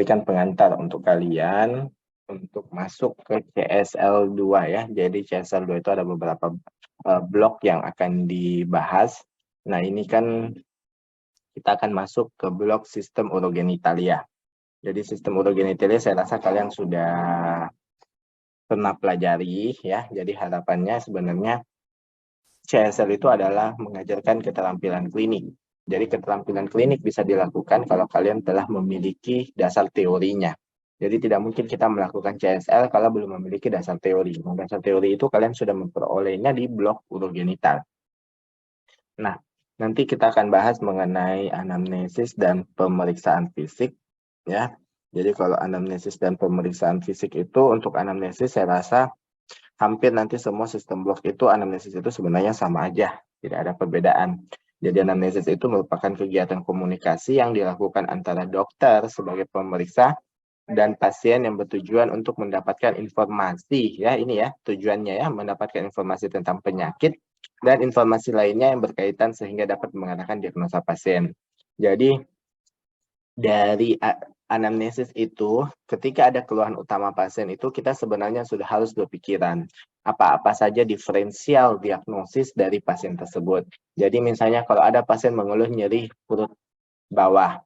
memberikan pengantar untuk kalian untuk masuk ke CSL 2 ya. Jadi CSL 2 itu ada beberapa blok yang akan dibahas. Nah, ini kan kita akan masuk ke blok sistem urogenitalia. Jadi sistem urogenitalia saya rasa kalian sudah pernah pelajari ya. Jadi harapannya sebenarnya CSL itu adalah mengajarkan keterampilan klinik. Jadi keterampilan klinik bisa dilakukan kalau kalian telah memiliki dasar teorinya. Jadi tidak mungkin kita melakukan CSL kalau belum memiliki dasar teori. Dasar teori itu kalian sudah memperolehnya di blok urogenital. Nah, nanti kita akan bahas mengenai anamnesis dan pemeriksaan fisik ya. Jadi kalau anamnesis dan pemeriksaan fisik itu, untuk anamnesis saya rasa hampir nanti semua sistem blok itu anamnesis itu sebenarnya sama aja, tidak ada perbedaan. Jadi anamnesis itu merupakan kegiatan komunikasi yang dilakukan antara dokter sebagai pemeriksa dan pasien yang bertujuan untuk mendapatkan informasi ya, ini ya tujuannya ya, mendapatkan informasi tentang penyakit dan informasi lainnya yang berkaitan sehingga dapat mengarahkan diagnosa pasien. Jadi dari anamnesis itu, ketika ada keluhan utama pasien itu, kita sebenarnya sudah harus berpikiran apa-apa saja diferensial diagnosis dari pasien tersebut. Jadi misalnya kalau ada pasien mengeluh nyeri perut bawah,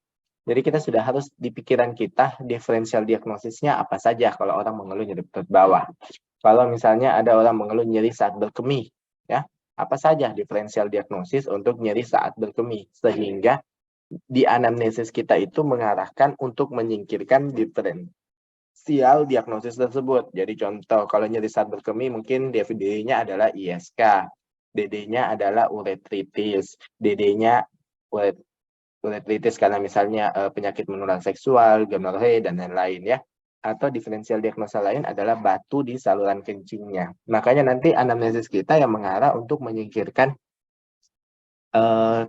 jadi kita sudah harus di pikiran kita diferensial diagnosisnya apa saja kalau orang mengeluh nyeri perut bawah. Kalau misalnya ada orang mengeluh nyeri saat berkemih, ya apa saja diferensial diagnosis untuk nyeri saat berkemih, sehingga di anamnesis kita itu mengarahkan untuk menyingkirkan diferensial diagnosis tersebut. Jadi contoh, kalau nyeri saat berkemih mungkin DD-nya adalah ISK, DD-nya adalah uretritis, DD-nya uretritis karena misalnya penyakit menular seksual, gonorrhea, dan lain-lain ya. Atau diferensial diagnosa lain adalah batu di saluran kencingnya. Makanya nanti anamnesis kita yang mengarah untuk menyingkirkan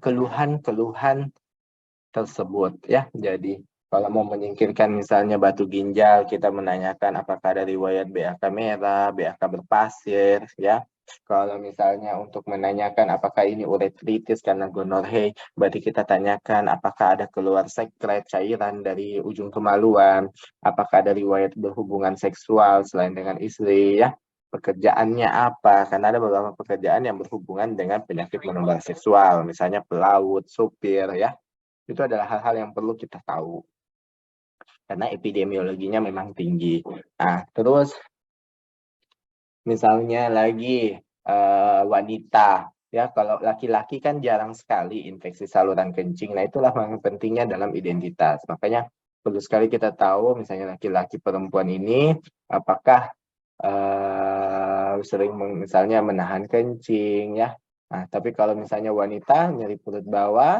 keluhan-keluhan tersebut ya. Jadi kalau mau menyingkirkan misalnya batu ginjal, kita menanyakan apakah ada riwayat BAK merah, BAK berpasir ya. Kalau misalnya untuk menanyakan apakah ini uretritis karena gonorrhea, berarti kita tanyakan apakah ada keluar sekret cairan dari ujung kemaluan, apakah ada riwayat berhubungan seksual selain dengan istri ya. Pekerjaannya apa? Karena ada beberapa pekerjaan yang berhubungan dengan penyakit menular seksual, misalnya pelaut, supir ya. Itu adalah hal-hal yang perlu kita tahu karena epidemiologinya memang tinggi. Nah, terus misalnya lagi wanita ya, kalau laki-laki kan jarang sekali infeksi saluran kencing. Nah, itulah yang pentingnya dalam identitas. Makanya perlu sekali kita tahu misalnya laki-laki perempuan ini apakah sering misalnya menahan kencing ya. Nah, tapi kalau misalnya wanita nyeri perut bawah,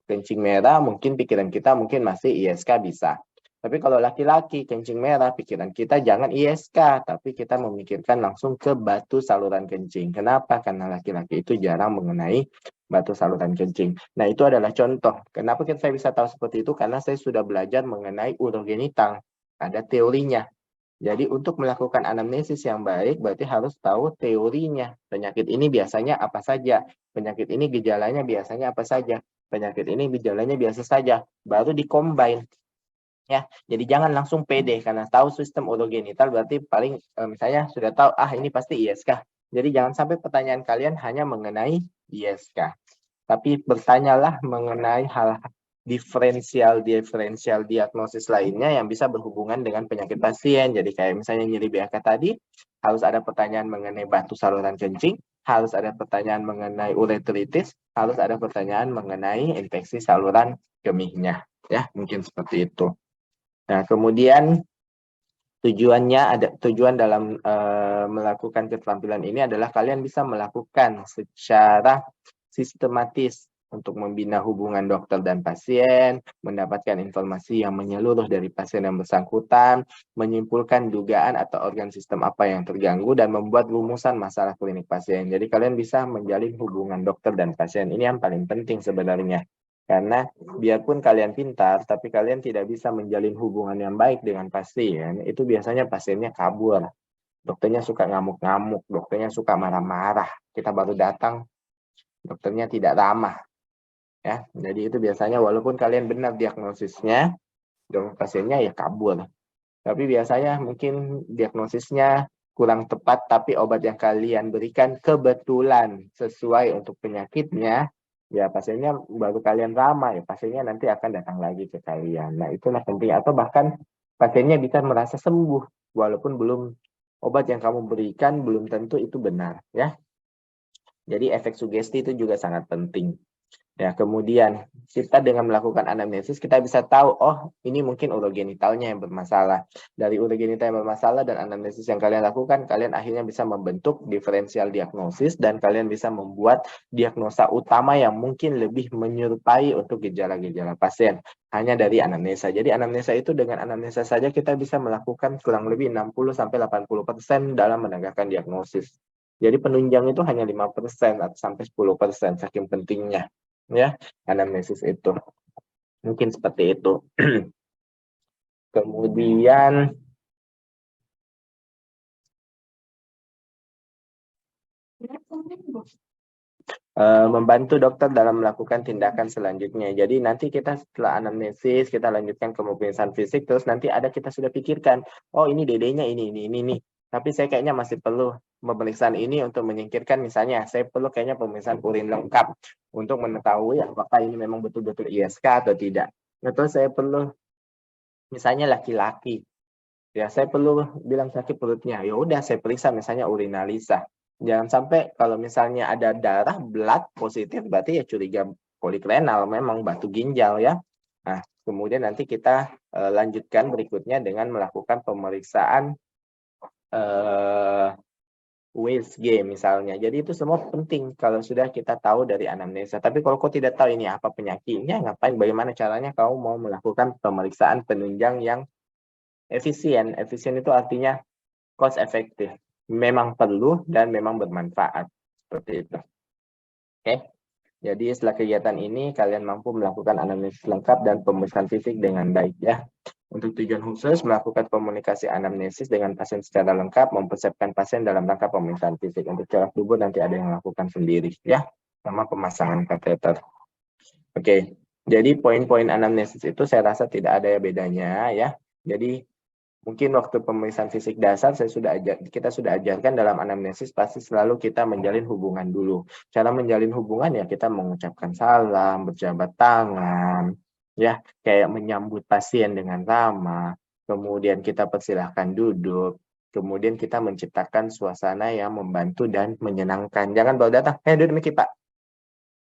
kencing merah, mungkin pikiran kita mungkin masih ISK bisa. Tapi kalau laki-laki kencing merah, pikiran kita jangan ISK, tapi kita memikirkan langsung ke batu saluran kencing. Kenapa? Karena laki-laki itu jarang mengenai batu saluran kencing. Nah, itu adalah contoh. Kenapa saya bisa tahu seperti itu? Karena saya sudah belajar mengenai urogenital. Ada teorinya. Jadi untuk melakukan anamnesis yang baik berarti harus tahu teorinya. Penyakit ini biasanya apa saja? Penyakit ini gejalanya biasanya apa saja? Penyakit ini gejalanya biasa saja. Baru dikombin. Ya, jadi jangan langsung pede karena tahu sistem urogenital berarti paling misalnya sudah tahu ini pasti ISK. Jadi jangan sampai pertanyaan kalian hanya mengenai ISK. Tapi bertanyalah mengenai hal diferensial diagnosis lainnya yang bisa berhubungan dengan penyakit pasien. Jadi kayak misalnya nyeri BAK tadi, harus ada pertanyaan mengenai batu saluran kencing, harus ada pertanyaan mengenai uretritis, harus ada pertanyaan mengenai infeksi saluran kemihnya. Ya, mungkin seperti itu. Nah, kemudian tujuan dalam melakukan keterampilan ini adalah kalian bisa melakukan secara sistematis untuk membina hubungan dokter dan pasien, mendapatkan informasi yang menyeluruh dari pasien yang bersangkutan, menyimpulkan dugaan atau organ sistem apa yang terganggu, dan membuat rumusan masalah klinik pasien. Jadi kalian bisa menjalin hubungan dokter dan pasien. Ini yang paling penting sebenarnya. Karena biarpun kalian pintar, tapi kalian tidak bisa menjalin hubungan yang baik dengan pasien, itu biasanya pasiennya kabur. Dokternya suka ngamuk-ngamuk, dokternya suka marah-marah. Kita baru datang, dokternya tidak ramah. Ya, jadi itu biasanya walaupun kalian benar diagnosisnya, dan pasiennya ya kabur. Tapi biasanya mungkin diagnosisnya kurang tepat, tapi obat yang kalian berikan kebetulan sesuai untuk penyakitnya, ya pasiennya baru kalian ramah, ya pasiennya nanti akan datang lagi ke kalian. Nah, itulah penting. Atau bahkan pasiennya bisa merasa sembuh, walaupun obat yang kamu berikan belum tentu itu benar, ya. Jadi efek sugesti itu juga sangat penting. Ya, kemudian kita dengan melakukan anamnesis kita bisa tahu, oh ini mungkin urogenitalnya yang bermasalah. Dari urogenital yang bermasalah dan anamnesis yang kalian lakukan, kalian akhirnya bisa membentuk diferensial diagnosis dan kalian bisa membuat diagnosa utama yang mungkin lebih menyerupai untuk gejala-gejala pasien hanya dari anamnesa. Jadi anamnesa itu dengan anamnesa saja kita bisa melakukan kurang lebih 60-80% dalam menegakkan diagnosis. Jadi penunjang itu hanya 5% atau sampai 10%, saking pentingnya ya anamnesis itu. Mungkin seperti itu. Kemudian membantu dokter dalam melakukan tindakan selanjutnya. Jadi nanti kita setelah anamnesis, kita lanjutkan ke pemeriksaan fisik, terus nanti ada kita sudah pikirkan, oh ini DD-nya ini. Tapi saya kayaknya masih perlu pemeriksaan ini untuk menyingkirkan, misalnya saya perlu kayaknya pemeriksaan urin lengkap untuk mengetahui apakah ini memang betul-betul ISK atau tidak. Atau saya perlu misalnya laki-laki, ya saya perlu bilang sakit perutnya, ya udah saya periksa misalnya urinalisa. Jangan sampai kalau misalnya ada darah blood positif berarti ya curiga kolik renal, memang batu ginjal ya. Nah, kemudian nanti kita lanjutkan berikutnya dengan melakukan pemeriksaan USG misalnya. Jadi itu semua penting kalau sudah kita tahu dari anamnesa. Tapi kalau kau tidak tahu ini apa penyakitnya, ngapain, bagaimana caranya kau mau melakukan pemeriksaan penunjang yang efisien. Efisien itu artinya cost efektif. Memang perlu dan memang bermanfaat. Seperti itu. Oke. Jadi setelah kegiatan ini kalian mampu melakukan anamnesis lengkap dan pemeriksaan fisik dengan baik ya. Untuk tujuan khusus melakukan komunikasi anamnesis dengan pasien secara lengkap, mempersiapkan pasien dalam rangka pemeriksaan fisik. Untuk corak tubuh nanti ada yang lakukan sendiri ya, sama pemasangan kateter. Oke. Jadi poin-poin anamnesis itu saya rasa tidak ada bedanya ya. Jadi mungkin waktu pemeriksaan fisik dasar kita sudah ajarkan dalam anamnesis pasti selalu kita menjalin hubungan dulu. Cara menjalin hubungan ya kita mengucapkan salam, berjabat tangan, ya kayak menyambut pasien dengan ramah. Kemudian kita persilahkan duduk. Kemudian kita menciptakan suasana yang membantu dan menyenangkan. Jangan baru datang, duduk Miki Pak.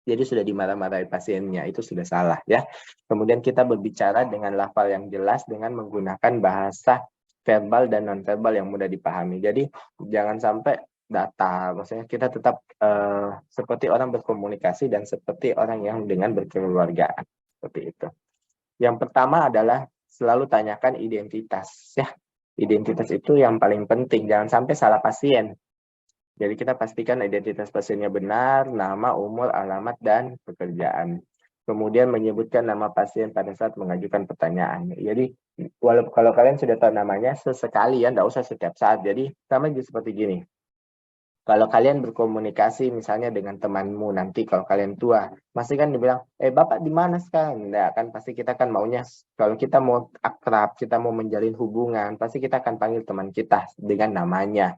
Jadi sudah dimarah-marahi pasiennya, itu sudah salah ya. Kemudian kita berbicara dengan lafal yang jelas dengan menggunakan bahasa verbal dan non-verbal yang mudah dipahami. Jadi jangan sampai datar, maksudnya kita tetap seperti orang berkomunikasi dan seperti orang yang dengan berkeluargaan. Seperti itu. Yang pertama adalah selalu tanyakan identitas ya. Identitas itu yang paling penting, jangan sampai salah pasien. Jadi kita pastikan identitas pasiennya benar, nama, umur, alamat, dan pekerjaan. Kemudian menyebutkan nama pasien pada saat mengajukan pertanyaan. Jadi walaupun kalau kalian sudah tahu namanya, sesekali ya, nggak usah setiap saat. Jadi sama juga seperti gini. Kalau kalian berkomunikasi misalnya dengan temanmu nanti kalau kalian tua, masih kan dibilang, Bapak di mana sekarang? Nggak kan, pasti kita kan maunya, kalau kita mau akrab, kita mau menjalin hubungan, pasti kita akan panggil teman kita dengan namanya.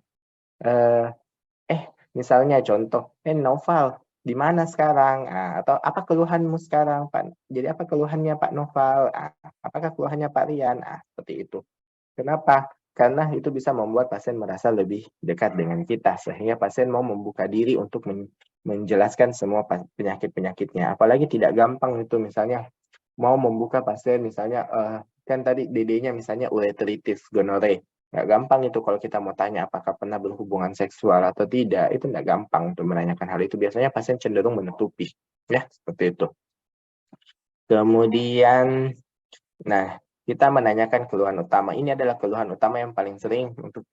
Misalnya contoh, Noval, di mana sekarang? Atau apa keluhanmu sekarang, Pak? Jadi apa keluhannya Pak Noval? Apakah keluhannya Pak Rian? Seperti itu. Kenapa? Karena itu bisa membuat pasien merasa lebih dekat dengan kita, sehingga pasien mau membuka diri untuk menjelaskan semua penyakit-penyakitnya. Apalagi tidak gampang itu misalnya mau membuka pasien misalnya, kan tadi DD-nya misalnya ureteritis, gonore. Nggak gampang itu kalau kita mau tanya apakah pernah berhubungan seksual atau tidak, itu nggak gampang untuk menanyakan hal itu. Biasanya pasien cenderung menutupi, ya seperti itu. Kemudian, nah kita menanyakan keluhan utama. Ini adalah keluhan utama yang paling sering untuk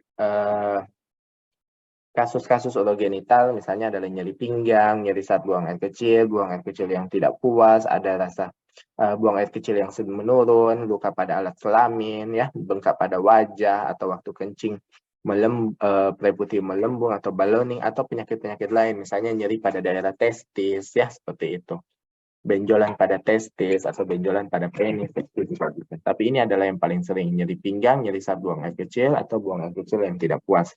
kasus-kasus urogenital, misalnya adalah nyeri pinggang, nyeri saat buang air kecil yang tidak puas, ada rasa buang air kecil yang menurun, luka pada alat kelamin, ya, bengkak pada wajah, atau waktu kencing putih melembung atau ballooning, atau penyakit-penyakit lain, misalnya nyeri pada daerah testis, ya, seperti itu. benjolan pada testis atau benjolan pada penis, itu juga bisa. Tapi ini adalah yang paling sering, nyeri pinggang, nyeri saat buang air kecil, atau buang air kecil yang tidak puas.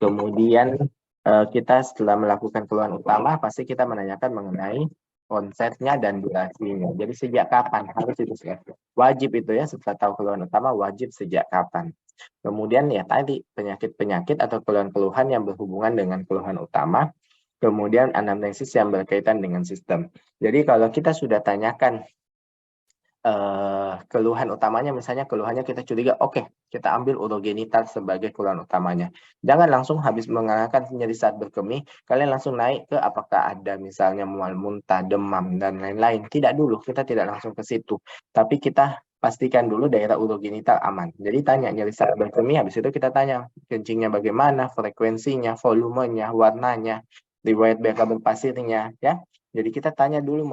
Kemudian kita setelah melakukan keluhan utama, pasti kita menanyakan mengenai onsetnya dan durasinya. Jadi sejak kapan harus itu wajib itu ya, setelah tahu keluhan utama wajib sejak kapan. Kemudian ya tadi penyakit-penyakit atau keluhan-keluhan yang berhubungan dengan keluhan utama. Kemudian anamnesis yang berkaitan dengan sistem. Jadi kalau kita sudah tanyakan keluhan utamanya, misalnya keluhannya kita curiga, oke, kita ambil urogenital sebagai keluhan utamanya. Jangan langsung habis mengalahkan nyeri saat berkemih, kalian langsung naik ke apakah ada misalnya mual muntah, demam, dan lain-lain. Tidak dulu, kita tidak langsung ke situ. Tapi kita pastikan dulu daerah urogenital aman. Jadi tanya nyeri saat berkemih, habis itu kita tanya kencingnya bagaimana, frekuensinya, volumenya, warnanya, riwayat BK berpasirnya, ya. Jadi kita tanya dulu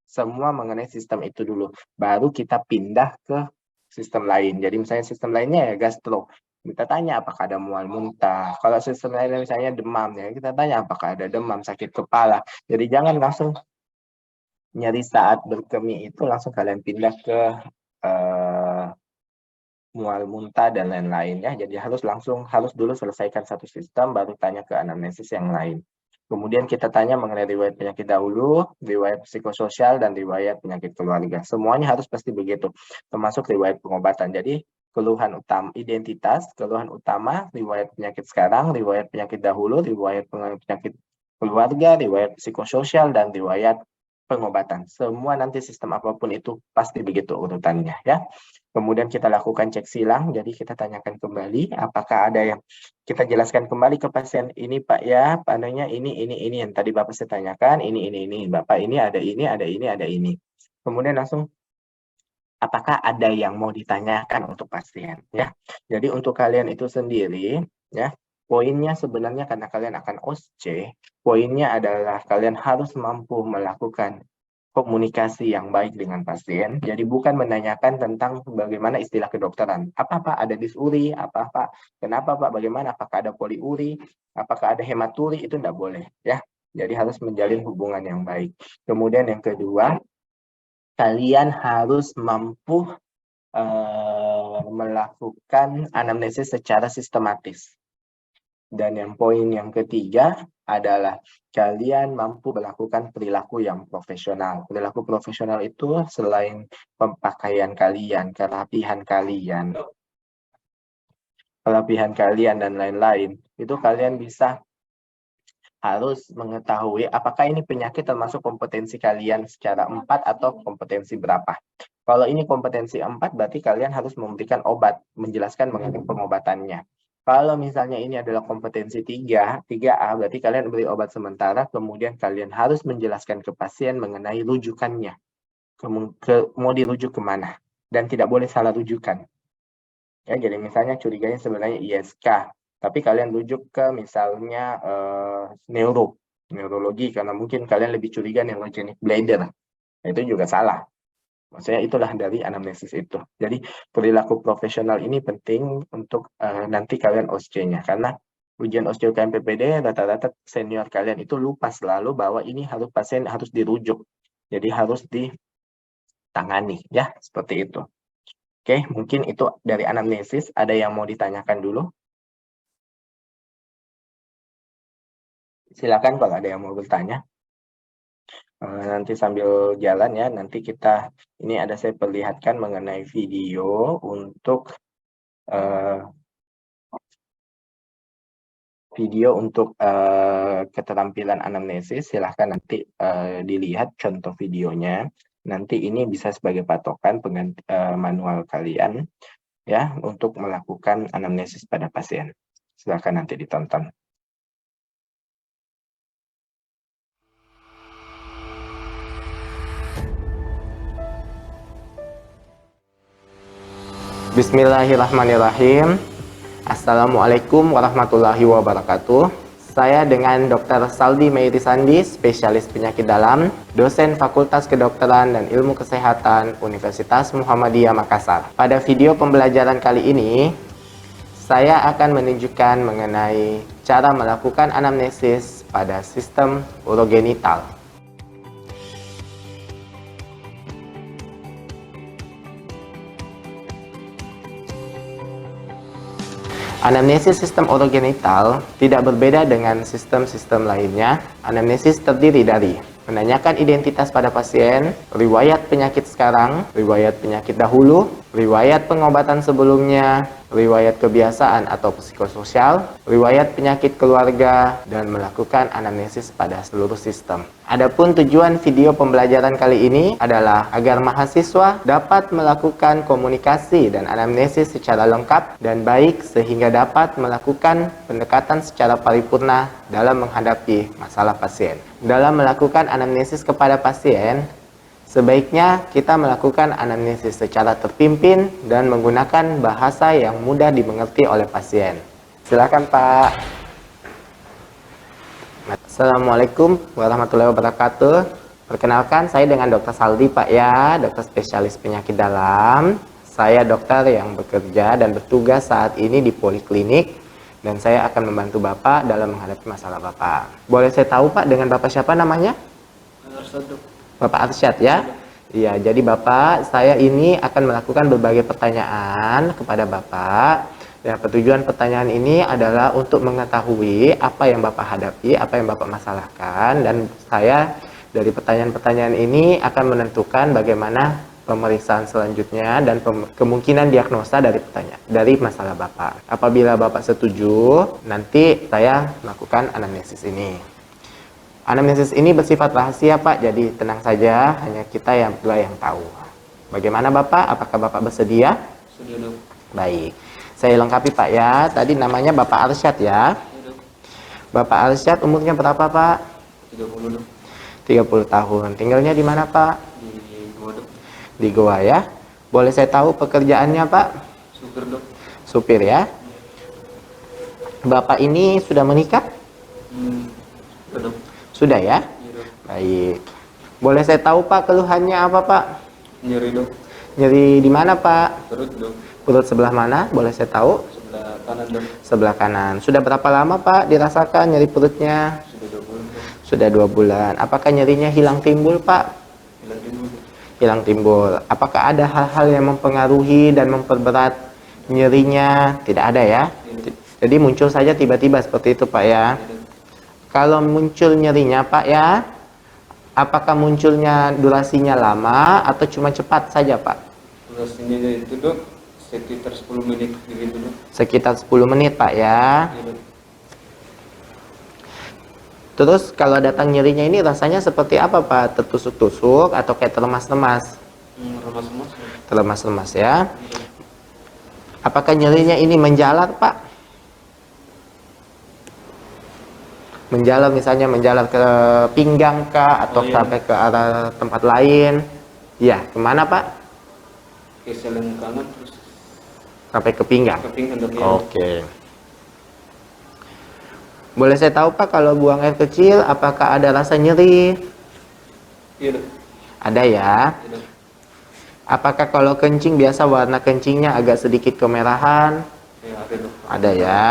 semua mengenai sistem itu dulu. Baru kita pindah ke sistem lain. Jadi misalnya sistem lainnya ya gastro. Kita tanya apakah ada mual muntah. Kalau sistem lainnya misalnya demam, ya kita tanya apakah ada demam, sakit kepala. Jadi jangan langsung nyeri saat berkemih itu langsung kalian pindah ke mual muntah dan lain-lain ya. Jadi harus dulu selesaikan satu sistem baru tanya ke anamnesis yang lain. Kemudian kita tanya mengenai riwayat penyakit dahulu, riwayat psikososial, dan riwayat penyakit keluarga. Semuanya harus pasti begitu, termasuk riwayat pengobatan. Jadi keluhan utama, identitas, keluhan utama, riwayat penyakit sekarang, riwayat penyakit dahulu, riwayat penyakit keluarga, riwayat psikososial, dan riwayat pengobatan. Semua nanti sistem apapun itu pasti begitu urutannya ya. Kemudian kita lakukan cek silang, jadi kita tanyakan kembali apakah ada yang kita jelaskan kembali ke pasien ini Pak ya, panenya ini yang tadi Bapak saya tanyakan, ini. Bapak ini, ada ini. Kemudian langsung apakah ada yang mau ditanyakan untuk pasien ya. Jadi untuk kalian itu sendiri ya, poinnya sebenarnya karena kalian akan OSCE, poinnya adalah kalian harus mampu melakukan komunikasi yang baik dengan pasien. Jadi bukan menanyakan tentang bagaimana istilah kedokteran. Apa Pak ada disuri? Apa Pak? Kenapa Pak? Bagaimana? Apakah ada poliuri? Apakah ada hematuri? Itu tidak boleh ya. Jadi harus menjalin hubungan yang baik. Kemudian yang kedua, kalian harus mampu melakukan anamnesis secara sistematis. Dan yang poin yang ketiga adalah kalian mampu melakukan perilaku yang profesional. Perilaku profesional itu selain pemakaian kalian, kerapihan kalian dan lain-lain, itu kalian harus mengetahui apakah ini penyakit termasuk kompetensi kalian secara 4 atau kompetensi berapa. Kalau ini kompetensi 4, berarti kalian harus memberikan obat, menjelaskan mengenai pengobatannya. Kalau misalnya ini adalah kompetensi 3A, berarti kalian beri obat sementara, kemudian kalian harus menjelaskan ke pasien mengenai rujukannya. Mau dirujuk kemana. Dan tidak boleh salah rujukan. Ya, jadi misalnya curiganya sebenarnya ISK, tapi kalian rujuk ke misalnya neurologi, karena mungkin kalian lebih curiga neurogenic bladder. Itu juga salah. Maksudnya itulah dari anamnesis itu. Jadi perilaku profesional ini penting untuk nanti kalian OSCE-nya. Karena ujian OSCE UKM PPD rata-rata senior kalian itu lupa selalu bahwa ini pasien harus dirujuk. Jadi harus ditangani ya, seperti itu. Oke, mungkin itu dari anamnesis. Ada yang mau ditanyakan dulu? Silakan kalau ada yang mau bertanya. Nanti sambil jalan ya, nanti ini ada saya perlihatkan mengenai video untuk keterampilan anamnesis. Silahkan nanti dilihat contoh videonya. Nanti ini bisa sebagai patokan manual kalian ya untuk melakukan anamnesis pada pasien. Silahkan nanti ditonton. Bismillahirrahmanirrahim. Assalamualaikum warahmatullahi wabarakatuh. Saya dengan Dr. Saldi Meirisandi, spesialis penyakit dalam, dosen Fakultas Kedokteran dan Ilmu Kesehatan Universitas Muhammadiyah Makassar. Pada video pembelajaran kali ini, saya akan menunjukkan mengenai cara melakukan anamnesis pada sistem urogenital. Anamnesis sistem orogenital tidak berbeda dengan sistem-sistem lainnya. Anamnesis terdiri dari menanyakan identitas pada pasien, riwayat penyakit sekarang, riwayat penyakit dahulu, riwayat pengobatan sebelumnya, riwayat kebiasaan atau psikososial, riwayat penyakit keluarga, dan melakukan anamnesis pada seluruh sistem. Adapun tujuan video pembelajaran kali ini adalah agar mahasiswa dapat melakukan komunikasi dan anamnesis secara lengkap dan baik sehingga dapat melakukan pendekatan secara paripurna dalam menghadapi masalah pasien. Dalam melakukan anamnesis kepada pasien, sebaiknya kita melakukan anamnesis secara terpimpin dan menggunakan bahasa yang mudah dimengerti oleh pasien. Silakan Pak. Assalamualaikum warahmatullahi wabarakatuh. Perkenalkan, saya dengan Dr. Saldi Pak ya, dokter spesialis penyakit dalam. Saya dokter yang bekerja dan bertugas saat ini di poliklinik, dan saya akan membantu Bapak dalam menghadapi masalah Bapak. Boleh saya tahu Pak, dengan Bapak siapa namanya? Bapak Arsyad ya? Iya, jadi Bapak, saya ini akan melakukan berbagai pertanyaan kepada Bapak. Ya, tujuan pertanyaan ini adalah untuk mengetahui apa yang Bapak hadapi, apa yang Bapak masalahkan, dan saya dari pertanyaan-pertanyaan ini akan menentukan bagaimana pemeriksaan selanjutnya dan kemungkinan diagnosa dari masalah Bapak. Apabila Bapak setuju, nanti saya melakukan anamnesis ini. Anamnesis ini bersifat rahasia Pak, jadi tenang saja, hanya kita yang berdua yang tahu. Bagaimana Bapak? Apakah Bapak bersedia? Sedia. Baik. Saya lengkapi Pak ya, tadi namanya Bapak Arsyad ya. Bapak Arsyad umurnya berapa Pak? 30. 30 tahun. Tinggalnya di mana Pak? Di Goa dok. Di Goa ya. Boleh saya tahu pekerjaannya Pak? Supir dok. Supir ya. Bapak ini sudah menikah? Sudah dok. Sudah ya? Iya dok. Baik. Boleh saya tahu Pak keluhannya apa Pak? Nyeri dok. Nyeri di mana Pak? Perut dok. Perut sebelah mana? Boleh saya tahu? Sebelah kanan dok. Sebelah kanan. Sudah berapa lama Pak dirasakan nyeri perutnya? Sudah 2 bulan dok. Sudah 2 bulan. Apakah nyerinya hilang timbul Pak? Hilang timbul dok. Hilang timbul. Apakah ada hal-hal yang mempengaruhi dan memperberat nyerinya? Tidak ada ya? Iya, Jadi muncul saja tiba-tiba seperti itu Pak ya? Iya, dok. Kalau muncul nyerinya Pak ya, apakah munculnya durasinya lama atau cuma cepat saja Pak? Durasinya itu dok sekitar 10 menit begitu dok. Sekitar 10 menit Pak ya. Iya dok. Terus kalau datang nyerinya ini rasanya seperti apa Pak? Tertusuk-tusuk atau kayak terlemas-lemas? Remas-remas dok. Terlemas-lemas ya. Iya, dok. Apakah nyerinya ini menjalar Pak? Menjalar, misalnya menjalar ke pinggang kah atau Oh, iya. sampai ke arah tempat lain? Ya, kemana Pak? Ke seleng kanan terus Sampai ke pinggang. ke pinggang dok. Iya, dok. Oke. Boleh saya tahu Pak, kalau buang air kecil apakah ada rasa nyeri? Iya dok. Ada ya. Iya dok. Apakah kalau kencing biasa warna kencingnya agak sedikit kemerahan? Ya ada dok. Ada ya.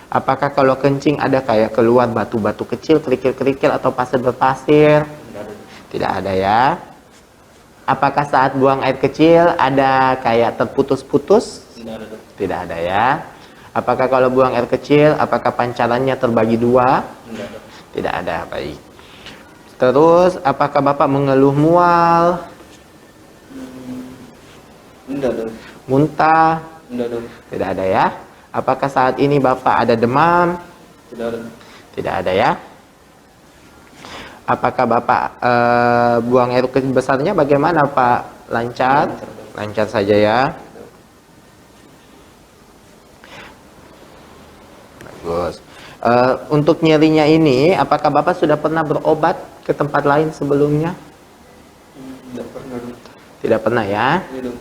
Apakah kalau kencing ada kayak keluar batu-batu kecil, kerikil-kerikil atau pasir berpasir? Tidak ada dok. Tidak ada ya. Apakah saat buang air kecil ada kayak terputus-putus? Tidak ada dok. Tidak ada ya. Apakah kalau buang air kecil, apakah pancarannya terbagi 2? Tidak ada. Tidak ada, baik. Terus, apakah Bapak mengeluh mual, Tidak dok. muntah? Tidak dok. Tidak ada ya. Apakah saat ini Bapak ada demam? Tidak ada. Tidak ada ya. Apakah Bapak buang air kecil besarnya bagaimana Pak? Lancar? Lancar saja ya. Bagus. Untuk nyerinya ini, apakah Bapak sudah pernah berobat ke tempat lain sebelumnya? Tidak pernah dok. Tidak pernah ya. Iya dok.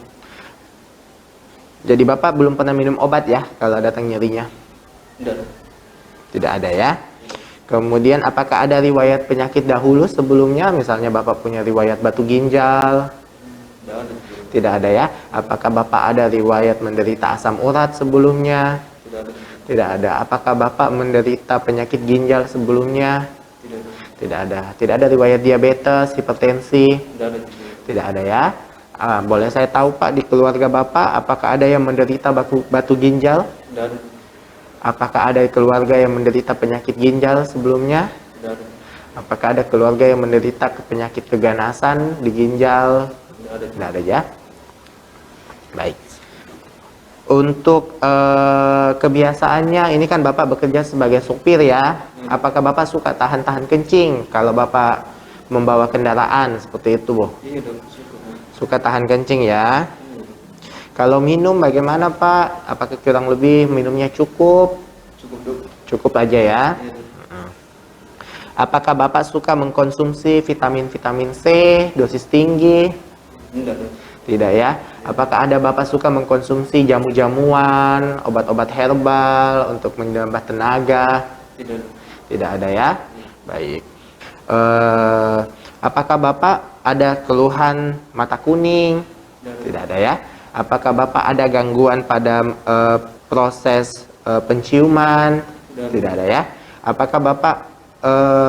Jadi Bapak belum pernah minum obat ya kalau datang nyerinya? Tidak dok. Tidak ada ya. Kemudian apakah ada riwayat penyakit dahulu sebelumnya? Misalnya Bapak punya riwayat batu ginjal? Tidak ada. Tidak ada ya. Apakah Bapak ada riwayat menderita asam urat sebelumnya? Tidak ada. Tidak ada. Apakah Bapak menderita penyakit ginjal sebelumnya? Tidak ada. Tidak ada. Tidak ada riwayat diabetes, hipertensi? Tidak ada. Tidak ada ya. Boleh saya tahu Pak, di keluarga Bapak apakah ada yang menderita batu ginjal? Tidak Tidak ada. Apakah ada keluarga yang menderita penyakit ginjal sebelumnya? Tidak ada. Apakah ada keluarga yang menderita penyakit keganasan di ginjal? Tidak ada. Tidak ada ya. Baik. Untuk kebiasaannya, ini kan Bapak bekerja sebagai sopir ya. Apakah Bapak suka tahan-tahan kencing kalau Bapak membawa kendaraan seperti itu, Bu? Iya dok, cukup. Suka tahan kencing ya. Iya. Kalau minum bagaimana Pak? Apakah kurang lebih minumnya cukup? Cukup dok. Cukup aja ya. Iya dok. Apakah Bapak suka mengkonsumsi vitamin-vitamin C dosis tinggi? Tidak dok. Tidak ya. Apakah ada Bapak suka mengkonsumsi jamu-jamuan, obat-obat herbal untuk menambah tenaga? Tidak dok. Tidak ada ya. Baik. Apakah Bapak ada keluhan mata kuning? Tidak ada ya. Apakah Bapak ada gangguan pada proses penciuman? Tidak ada ya. Apakah Bapak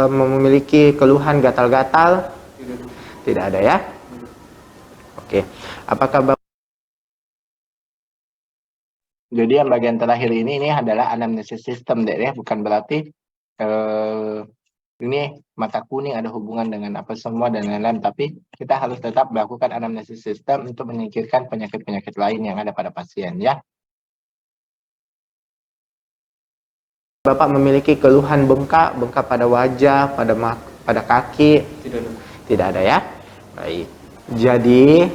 memiliki keluhan gatal-gatal? Tidak dok. Tidak ada ya. Oke. Apakah Bapak Jadi yang bagian terakhir ini adalah anamnesis system, Dek, ya. Bukan berarti ini mata kuning ada hubungan dengan apa semua dan lain-lain, tapi kita harus tetap melakukan anamnesis system untuk menyingkirkan penyakit-penyakit lain yang ada pada pasien ya. Bapak memiliki keluhan bengkak pada wajah, pada kaki? Tidak dok. Tidak ada ya. Baik. Jadi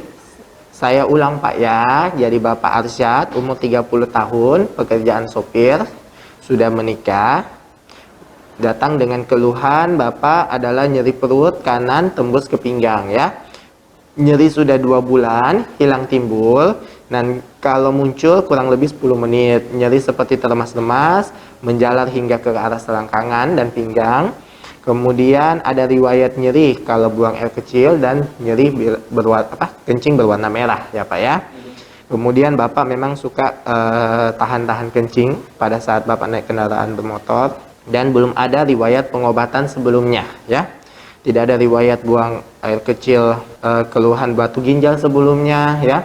saya ulang Pak ya. Jadi Bapak Arsyad umur 30 tahun, pekerjaan sopir, sudah menikah. Datang dengan keluhan Bapak adalah nyeri perut kanan tembus ke pinggang ya. Nyeri sudah 2 bulan, hilang timbul, dan kalau muncul kurang lebih 10 menit. Nyeri seperti terlemas-lemas, menjalar hingga ke arah selangkangan dan pinggang. Kemudian ada riwayat nyeri kalau buang air kecil dan nyeri kencing berwarna merah ya Pak ya. Kemudian Bapak memang suka tahan-tahan kencing pada saat Bapak naik kendaraan bermotor, dan belum ada riwayat pengobatan sebelumnya ya. Tidak ada riwayat buang air kecil, keluhan batu ginjal sebelumnya ya.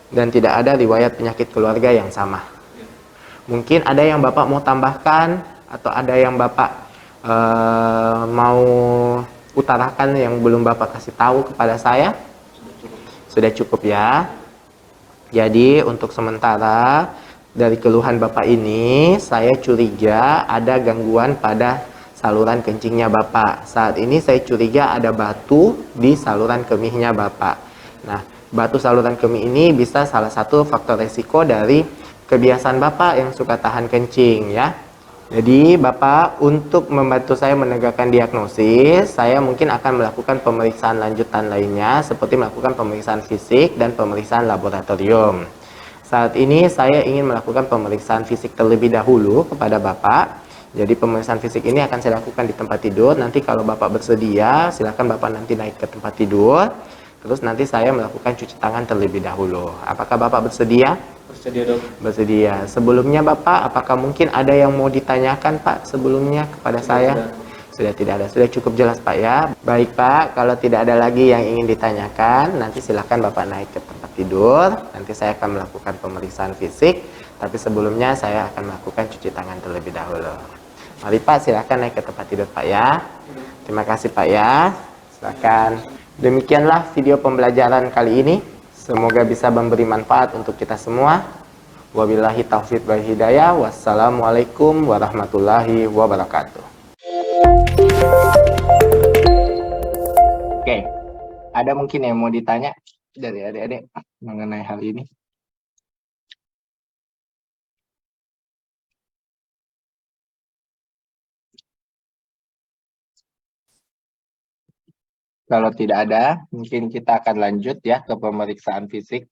Dan tidak ada riwayat penyakit keluarga yang sama. Mungkin ada yang Bapak mau tambahkan atau ada yang Bapak mau utarakan yang belum Bapak kasih tahu kepada saya? Sudah cukup ya. Jadi untuk sementara dari keluhan Bapak ini, saya curiga ada gangguan pada saluran kencingnya Bapak. Saat ini saya curiga ada batu di saluran kemihnya Bapak. Nah, batu saluran kemih ini bisa salah satu faktor resiko dari kebiasaan Bapak yang suka tahan kencing ya. Jadi Bapak, untuk membantu saya menegakkan diagnosis, saya mungkin akan melakukan pemeriksaan lanjutan lainnya seperti melakukan pemeriksaan fisik dan pemeriksaan laboratorium. Saat ini saya ingin melakukan pemeriksaan fisik terlebih dahulu kepada Bapak. Jadi pemeriksaan fisik ini akan saya lakukan di tempat tidur. Nanti kalau Bapak bersedia, silakan Bapak nanti naik ke tempat tidur. Terus nanti saya melakukan cuci tangan terlebih dahulu. Apakah Bapak bersedia? Bersedia dok. Bersedia. Sebelumnya Bapak, apakah mungkin ada yang mau ditanyakan Pak sebelumnya kepada saya? Sudah tidak ada. Sudah cukup jelas Pak ya. Baik Pak, kalau tidak ada lagi yang ingin ditanyakan, nanti silakan Bapak naik ke tempat tidur. Nanti saya akan melakukan pemeriksaan fisik. Tapi sebelumnya saya akan melakukan cuci tangan terlebih dahulu. Mari Pak, silakan naik ke tempat tidur Pak ya. Terima kasih Pak ya. Silakan. Demikianlah video pembelajaran kali ini. Semoga bisa memberi manfaat untuk kita semua. Wabillahi taufiq wal hidayah. Wassalamualaikum warahmatullahi wabarakatuh. Oke, ada mungkin yang mau ditanya dari adik-adik mengenai hal ini? Kalau tidak ada, mungkin kita akan lanjut ya ke pemeriksaan fisik.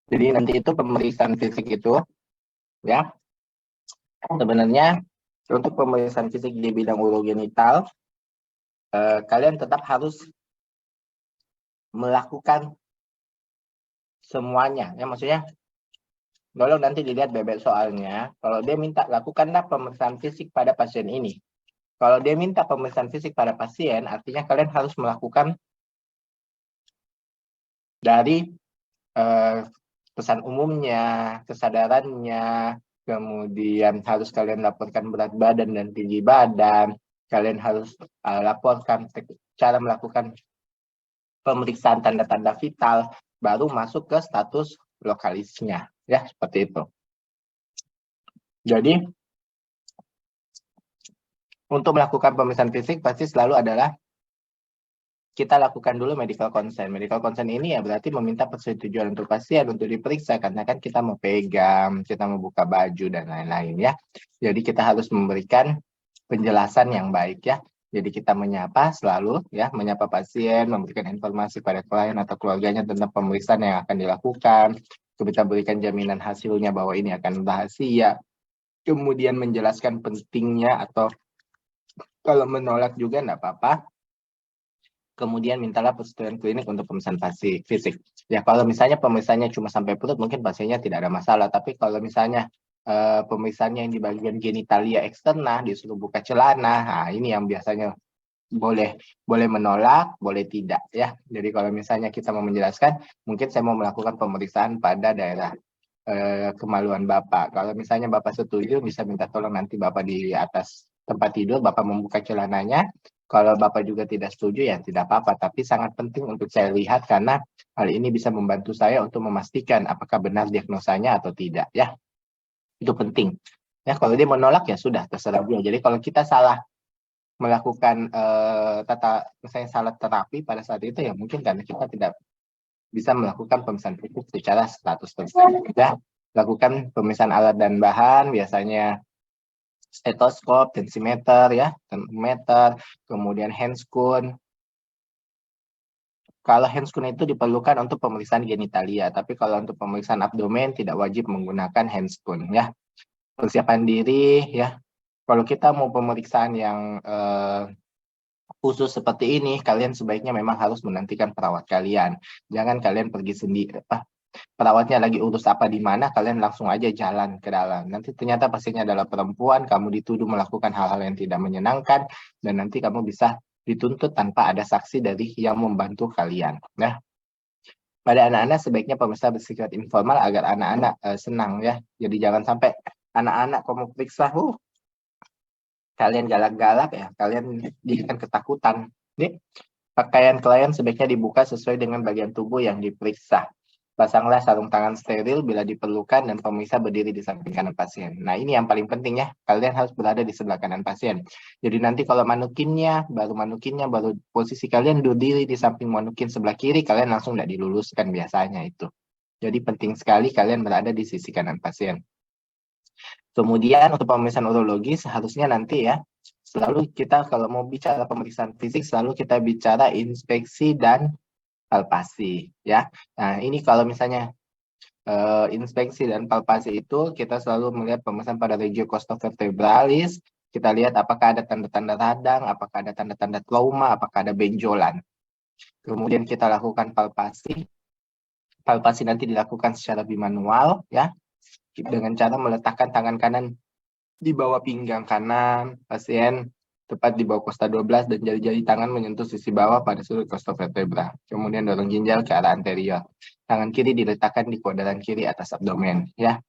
Jadi nanti itu pemeriksaan fisik itu ya, sebenarnya untuk pemeriksaan fisik di bidang urogenital, kalian tetap harus melakukan semuanya ya, maksudnya kalau nanti dilihat bebek soalnya, kalau dia minta lakukanlah pemeriksaan fisik pada pasien ini. Kalau dia minta pemeriksaan fisik pada pasien, artinya kalian harus melakukan dari pesan umumnya, kesadarannya, kemudian harus kalian laporkan berat badan dan tinggi badan, kalian harus laporkan cara melakukan pemeriksaan tanda-tanda vital, baru masuk ke status lokalisnya, ya seperti itu. Jadi untuk melakukan pemeriksaan fisik pasti selalu adalah kita lakukan dulu medical consent. Medical consent ini ya berarti meminta persetujuan untuk pasien untuk diperiksa, karena kan kita mau pegang, kita mau buka baju dan lain-lain ya. Jadi kita harus memberikan penjelasan yang baik ya. Jadi kita menyapa selalu ya, menyapa pasien, memberikan informasi pada klien atau keluarganya tentang pemeriksaan yang akan dilakukan. Kita berikan jaminan hasilnya bahwa ini akan rahasia. Kemudian menjelaskan pentingnya, atau kalau menolak juga enggak apa-apa. Kemudian mintalah persetujuan klinik untuk pemeriksaan fisik. Ya kalau misalnya pemeriksaannya cuma sampai perut, mungkin pasiennya tidak ada masalah. Tapi kalau misalnya pemeriksaannya yang di bagian genitalia eksterna, disuruh buka celana, nah ini yang biasanya boleh menolak, boleh tidak ya. Jadi kalau misalnya kita mau menjelaskan, mungkin saya mau melakukan pemeriksaan pada daerah kemaluan Bapak. Kalau misalnya Bapak setuju, bisa minta tolong nanti Bapak di atas tempat tidur, Bapak membuka celananya. Kalau Bapak juga tidak setuju, ya tidak apa-apa. Tapi sangat penting untuk saya lihat, karena hal ini bisa membantu saya untuk memastikan apakah benar diagnosanya atau tidak. Ya, itu penting. Ya, kalau dia menolak, ya sudah, terserah dia. Jadi kalau kita salah melakukan misalnya salah terapi pada saat itu, ya mungkin karena kita tidak bisa melakukan pemeriksaan fisik secara status tersebut. Ya, lakukan pemeriksaan alat dan bahan, biasanya stetoskop, tensimeter, ya, termometer, kemudian handscoon. Kalau handscoon itu diperlukan untuk pemeriksaan genitalia, tapi kalau untuk pemeriksaan abdomen tidak wajib menggunakan handscoon, ya. Persiapan diri, ya. Kalau kita mau pemeriksaan yang khusus seperti ini, kalian sebaiknya memang harus menantikan perawat kalian. Jangan kalian pergi sendiri, perawatnya lagi urus apa di mana, kalian langsung aja jalan ke dalam. Nanti ternyata pasiennya adalah perempuan, kamu dituduh melakukan hal-hal yang tidak menyenangkan, dan nanti kamu bisa dituntut tanpa ada saksi dari yang membantu kalian. Nah, pada anak-anak sebaiknya pemirsa bersifat informal agar anak-anak senang ya. Jadi jangan sampai anak-anak kamu periksa, kalian galak-galak ya, kalian bikin ketakutan. Nih, pakaian klien sebaiknya dibuka sesuai dengan bagian tubuh yang diperiksa. Pasanglah sarung tangan steril bila diperlukan, dan pemeriksa berdiri di samping kanan pasien. Nah, ini yang paling penting ya, kalian harus berada di sebelah kanan pasien. Jadi nanti kalau manukinnya, baru posisi kalian berdiri di samping manukin sebelah kiri, kalian langsung tidak diluluskan biasanya itu. Jadi penting sekali kalian berada di sisi kanan pasien. Kemudian untuk pemeriksaan urologi seharusnya nanti ya, selalu kita kalau mau bicara pemeriksaan fisik, selalu kita bicara inspeksi dan palpasi ya. Nah ini kalau misalnya inspeksi dan palpasi itu kita selalu melihat pemeriksaan pada regio costovertebralis. Kita lihat apakah ada tanda-tanda radang, apakah ada tanda-tanda trauma, apakah ada benjolan. Kemudian kita lakukan palpasi. Palpasi nanti dilakukan secara bimanual ya, dengan cara meletakkan tangan kanan di bawah pinggang kanan pasien, tepat di bawah kosta 12, dan jari-jari tangan menyentuh sisi bawah pada sudut costovertebra. Kemudian dorong ginjal ke arah anterior. Tangan kiri diletakkan di kuadran kiri atas abdomen, ya.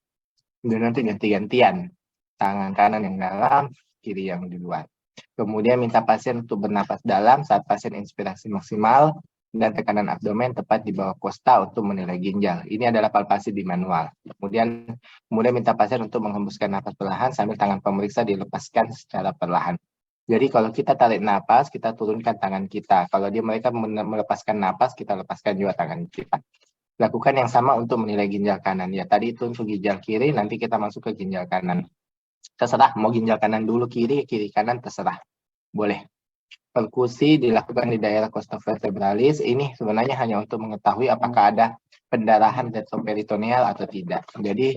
Dan nanti ganti-gantian. Tangan kanan yang dalam, kiri yang di luar. Kemudian minta pasien untuk bernapas dalam saat pasien inspirasi maksimal, dan tekanan abdomen tepat di bawah kosta untuk menilai ginjal. Ini adalah palpasi bimanual. Kemudian minta pasien untuk menghembuskan napas perlahan sambil tangan pemeriksa dilepaskan secara perlahan. Jadi kalau kita tarik napas, kita turunkan tangan kita. Kalau mereka melepaskan napas, kita lepaskan juga tangan kita. Lakukan yang sama untuk menilai ginjal kanan. Ya, tadi itu untuk ginjal kiri, nanti kita masuk ke ginjal kanan. Terserah, mau ginjal kanan dulu, kiri kanan, terserah. Boleh. Perkusi dilakukan di daerah costovertebralis. Ini sebenarnya hanya untuk mengetahui apakah ada pendarahan retroperitoneal atau tidak. Jadi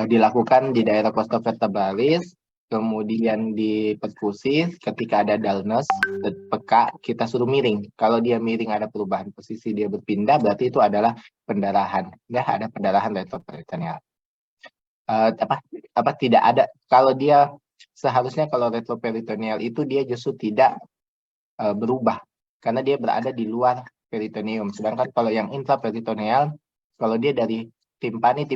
dilakukan di daerah costovertebralis, kemudian di perkusi. Ketika ada dullness, peka, kita suruh miring. Kalau dia miring ada perubahan posisi, dia berpindah, berarti itu adalah pendarahan. Ya, ada pendarahan retroperitoneal. Tidak ada. Kalau dia seharusnya kalau retroperitoneal itu dia justru tidak berubah. karena dia berada di luar peritoneum. Sedangkan kalau yang intraperitoneal, kalau dia dari timpani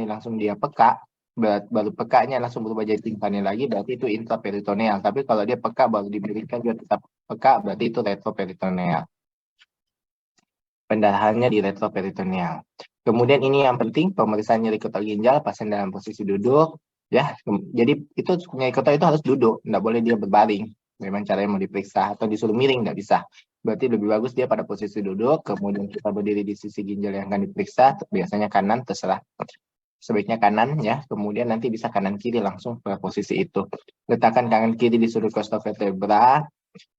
langsung dia peka, baru pekanya langsung berubah jadi timpani lagi, berarti itu intraperitoneal. Tapi kalau dia peka baru diberikan dia tetap peka, berarti itu retroperitoneal. Pendarahannya di retroperitoneal. Kemudian ini yang penting, pemeriksaan nyeri kotak ginjal pasien dalam posisi duduk, ya. Jadi itu nyeri kotak itu harus duduk, nggak boleh dia berbaring. Memang caranya mau diperiksa atau disuruh miring nggak bisa. Berarti lebih bagus dia pada posisi duduk, kemudian kita berdiri di sisi ginjal yang akan diperiksa, biasanya kanan, terserah. Sebaiknya kanan ya, kemudian nanti bisa kanan kiri langsung ke posisi itu. Letakkan kanan kiri di sudut costovertebra,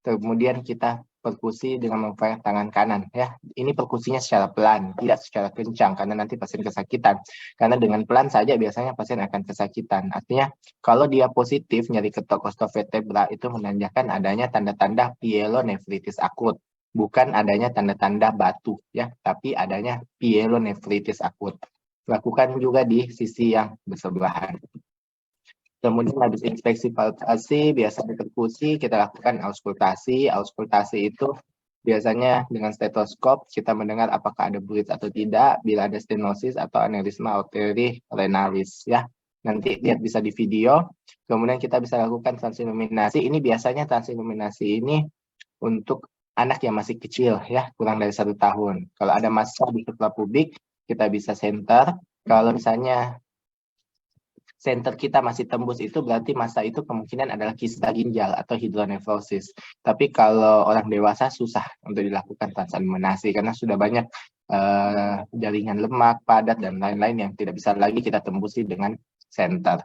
kemudian kita perkusi dengan menggunakan tangan kanan ya. Ini perkusinya secara pelan, tidak secara kencang karena nanti pasien kesakitan. Karena dengan pelan saja biasanya pasien akan kesakitan. Artinya kalau dia positif nyeri ketok costovertebra itu menandakan adanya tanda-tanda pyelonefritis akut, bukan adanya tanda-tanda batu ya, tapi adanya pyelonefritis akut. Lakukan juga di sisi yang bersebelahan. Kemudian habis inspeksi palpasi, biasanya perkusi, kita lakukan auskultasi. Auskultasi itu biasanya dengan stetoskop, kita mendengar apakah ada bridge atau tidak, bila ada stenosis atau aneurisma arteri renalis. Ya. Nanti lihat bisa di video. Kemudian kita bisa lakukan transiluminasi. Ini biasanya transiluminasi ini untuk anak yang masih kecil, ya kurang dari 1 tahun. Kalau ada massa di suprapubik, kita bisa center. Kalau misalnya center kita masih tembus itu berarti masa itu kemungkinan adalah kista ginjal atau hidronefrosis. Tapi kalau orang dewasa susah untuk dilakukan transaminasi karena sudah banyak jaringan lemak, padat, dan lain-lain yang tidak bisa lagi kita tembusi dengan center.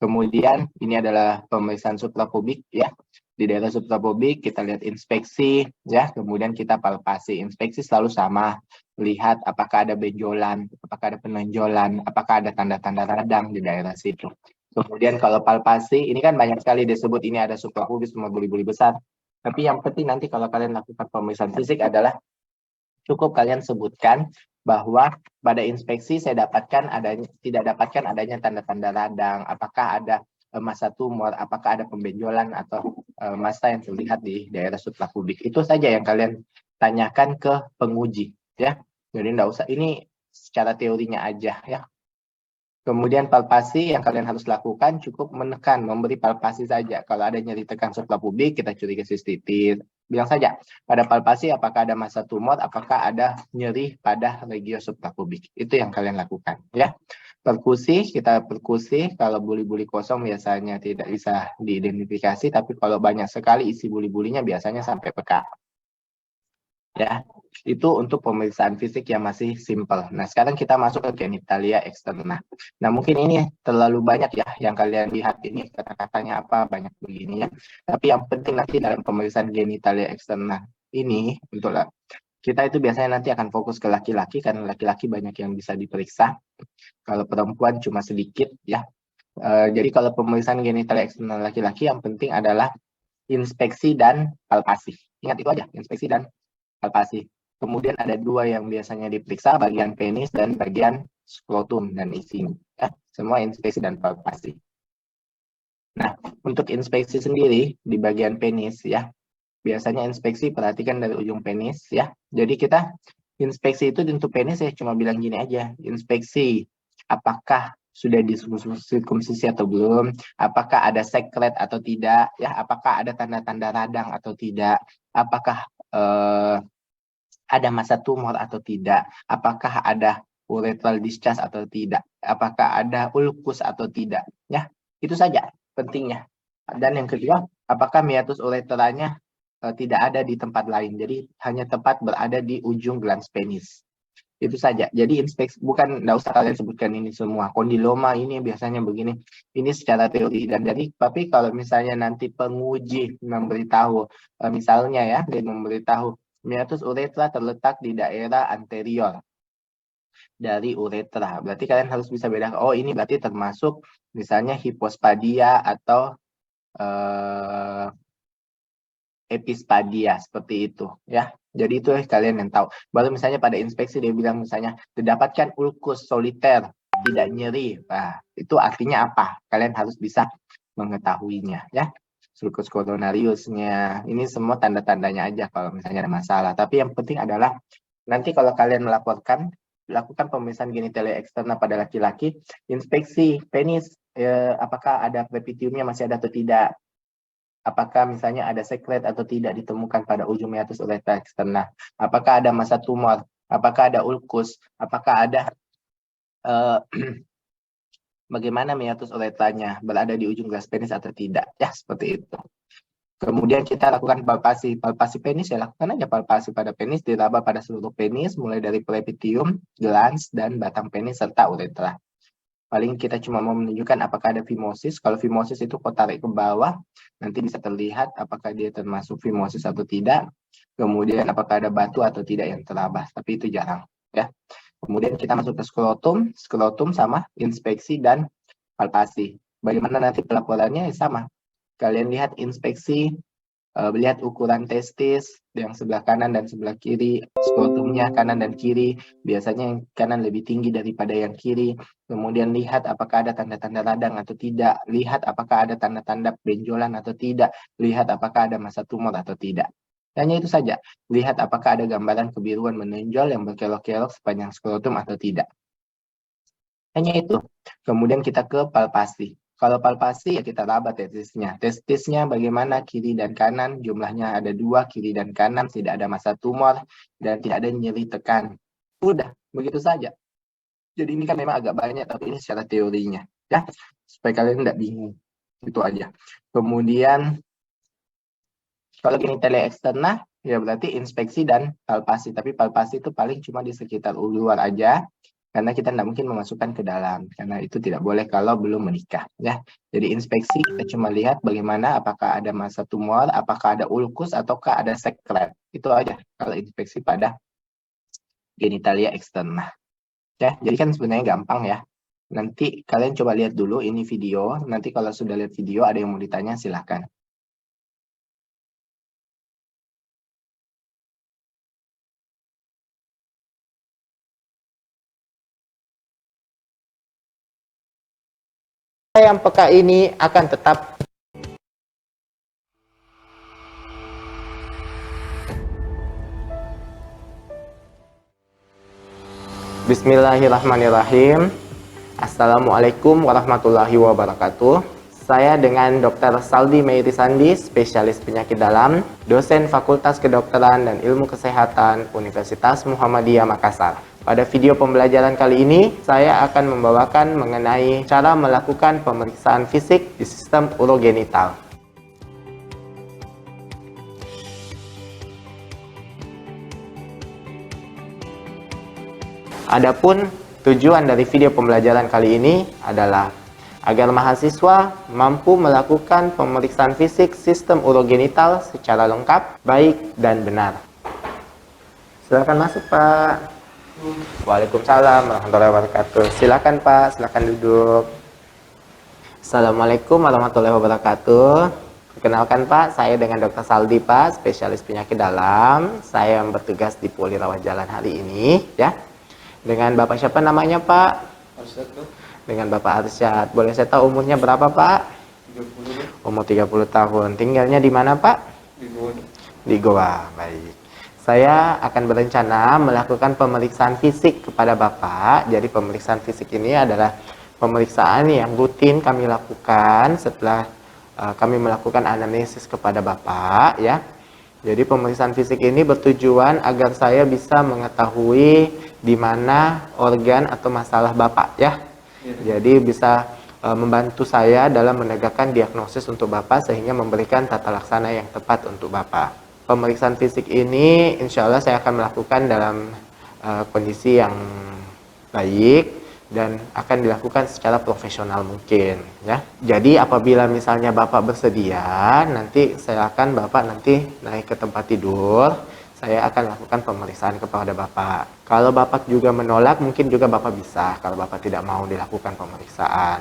Kemudian ini adalah pemeriksaan suprapubik ya. Di daerah suprapubik kita lihat inspeksi ya, kemudian kita palpasi. Inspeksi selalu sama, lihat apakah ada benjolan, apakah ada penonjolan, apakah ada tanda-tanda radang di daerah situ. Kemudian kalau palpasi, ini kan banyak sekali disebut ini ada suprapubis, semua buli-buli besar. Tapi yang penting nanti kalau kalian lakukan pemeriksaan fisik adalah cukup kalian sebutkan bahwa pada inspeksi saya tidak dapatkan adanya tanda-tanda radang, apakah ada massa tumor, apakah ada pembenjolan atau massa yang terlihat di daerah suprapubik. Itu saja yang kalian tanyakan ke penguji ya. Jadi enggak usah, ini secara teorinya aja ya. Kemudian palpasi yang kalian harus lakukan cukup menekan, memberi palpasi saja. Kalau ada nyeri tekan suprapubik, kita curiga sistitis. Bilang saja, pada palpasi apakah ada massa tumor, apakah ada nyeri pada regio suprapubik. Itu yang kalian lakukan ya. Perkusi, kita perkusi. Kalau buli-buli kosong biasanya tidak bisa diidentifikasi, tapi kalau banyak sekali isi buli-bulinya biasanya sampai peka. Ya, itu untuk pemeriksaan fisik yang masih simple. Nah, sekarang kita masuk ke genitalia eksterna. Nah, mungkin ini terlalu banyak ya yang kalian lihat ini kata-katanya apa, banyak begini ya. Tapi yang penting nanti dalam pemeriksaan genitalia eksterna ini untuk kita itu biasanya nanti akan fokus ke laki-laki karena laki-laki banyak yang bisa diperiksa. Kalau perempuan cuma sedikit ya. Jadi kalau pemeriksaan genitalia eksterna laki-laki yang penting adalah inspeksi dan palpasi. Ingat itu aja, inspeksi dan palpasi. Kemudian ada 2 yang biasanya diperiksa, bagian penis dan bagian skrotum dan isinya. Ya, semua inspeksi dan palpasi. Nah, untuk inspeksi sendiri di bagian penis ya, biasanya inspeksi perhatikan dari ujung penis ya. Jadi kita inspeksi itu untuk penis ya cuma bilang gini aja, inspeksi apakah sudah disirkumsisi atau belum, apakah ada sekret atau tidak, ya, apakah ada tanda-tanda radang atau tidak, apakah ada massa tumor atau tidak, apakah ada urethral discharge atau tidak, apakah ada ulkus atau tidak, ya, itu saja pentingnya. Dan yang kedua, apakah meatus ureteranya tidak ada di tempat lain, jadi hanya tepat berada di ujung glans penis. Itu saja. Jadi inspeksi, bukan, enggak usah kalian sebutkan ini semua. Kondiloma ini biasanya begini. Ini secara teori. Dan jadi, tapi kalau misalnya nanti penguji memberitahu, misalnya ya, dia memberitahu meatus uretra terletak di daerah anterior dari uretra. Berarti kalian harus bisa bedakan, oh ini berarti termasuk misalnya hipospadia atau epispadia, seperti itu ya. Jadi itu kalian yang tahu. Baru misalnya pada inspeksi dia bilang misalnya didapatkan ulkus soliter, tidak nyeri. Nah, itu artinya apa? Kalian harus bisa mengetahuinya ya. sulcus coronariusnya. Ini semua tanda-tandanya aja kalau misalnya ada masalah. Tapi yang penting adalah nanti kalau kalian melaporkan, lakukan pemeriksaan genitalia eksterna pada laki-laki, inspeksi penis, apakah ada prepitiumnya masih ada atau tidak. Apakah misalnya ada sekret atau tidak ditemukan pada ujung meatus uretra eksterna. Apakah ada massa tumor, apakah ada ulkus, apakah ada bagaimana meatus uretranya berada di ujung gelas penis atau tidak. Ya, seperti itu. Kemudian kita lakukan palpasi. Palpasi penis ya, lakukan aja palpasi pada penis, diraba pada seluruh penis, mulai dari prepitium, glans, dan batang penis, serta uretra. Paling kita cuma mau menunjukkan apakah ada fimosis. Kalau fimosis itu kau tarik ke bawah, nanti bisa terlihat apakah dia termasuk fimosis atau tidak. Kemudian apakah ada batu atau tidak yang terabah, tapi itu jarang. Ya. Kemudian kita masuk ke skrotum sama inspeksi dan palpasi. Bagaimana nanti pelaporannya? Sama. Kalian lihat inspeksi, lihat ukuran testis yang sebelah kanan dan sebelah kiri, skrotumnya kanan dan kiri, biasanya yang kanan lebih tinggi daripada yang kiri. Kemudian lihat apakah ada tanda-tanda radang atau tidak, lihat apakah ada tanda-tanda benjolan atau tidak, lihat apakah ada massa tumor atau tidak. Hanya itu saja, lihat apakah ada gambaran kebiruan menonjol yang berkelok-kelok sepanjang skrotum atau tidak. Hanya itu. Kemudian kita ke palpasi. Kalau palpasi ya kita raba testisnya. Testisnya bagaimana kiri dan kanan, jumlahnya ada 2, kiri dan kanan, tidak ada massa tumor, dan tidak ada nyeri tekan. Udah, begitu saja. Jadi ini kan memang agak banyak, tapi ini secara teorinya. Ya, supaya kalian tidak bingung. Itu aja. Kemudian, kalau genitalia eksterna, ya berarti inspeksi dan palpasi. Tapi palpasi itu paling cuma di sekitar luar aja. Karena kita tidak mungkin memasukkan ke dalam, karena itu tidak boleh kalau belum menikah, ya. Jadi inspeksi kita cuma lihat bagaimana, apakah ada massa tumor, apakah ada ulkus, ataukah ada sekret. Itu aja kalau inspeksi pada genitalia eksterna. Ya, jadi kan sebenarnya gampang ya. Nanti kalian coba lihat dulu ini video. Nanti kalau sudah lihat video ada yang mau ditanya silahkan. Yang peka ini akan tetap Bismillahirrahmanirrahim. Assalamualaikum warahmatullahi wabarakatuh. Saya dengan Dr. Saldi Meiri Sandi, spesialis penyakit dalam, dosen Fakultas Kedokteran dan Ilmu Kesehatan Universitas Muhammadiyah Makassar. Pada video pembelajaran kali ini, saya akan membawakan mengenai cara melakukan pemeriksaan fisik di sistem urogenital. Adapun tujuan dari video pembelajaran kali ini adalah agar mahasiswa mampu melakukan pemeriksaan fisik sistem urogenital secara lengkap, baik, dan benar. Silakan masuk, Pak. Waalaikumsalam warahmatullahi wabarakatuh. Silakan, Pak, silakan duduk. Assalamualaikum warahmatullahi wabarakatuh. Perkenalkan, Pak, saya dengan Dr. Saldi, Pak, spesialis penyakit dalam. Saya yang bertugas di Poli Rawat Jalan hari ini, ya. Dengan Bapak siapa namanya, Pak? Arsyad, Dengan Bapak Arsyad. Boleh saya tahu umurnya berapa, Pak? 30. Umur 30 tahun. Tinggalnya di mana, Pak? Di Goa. Di Goa. Baik. Saya akan berencana melakukan pemeriksaan fisik kepada Bapak. Jadi pemeriksaan fisik ini adalah pemeriksaan yang rutin kami lakukan setelah kami melakukan anamnesis kepada Bapak, ya. Jadi pemeriksaan fisik ini bertujuan agar saya bisa mengetahui di mana organ atau masalah Bapak, ya. Jadi bisa membantu saya dalam menegakkan diagnosis untuk Bapak sehingga memberikan tata laksana yang tepat untuk Bapak. Pemeriksaan fisik ini insya Allah saya akan melakukan dalam kondisi yang baik dan akan dilakukan secara profesional mungkin, ya. Jadi apabila misalnya Bapak bersedia, nanti silakan Bapak nanti naik ke tempat tidur. Saya akan lakukan pemeriksaan kepada Bapak. Kalau Bapak juga menolak, mungkin juga Bapak bisa kalau Bapak tidak mau dilakukan pemeriksaan.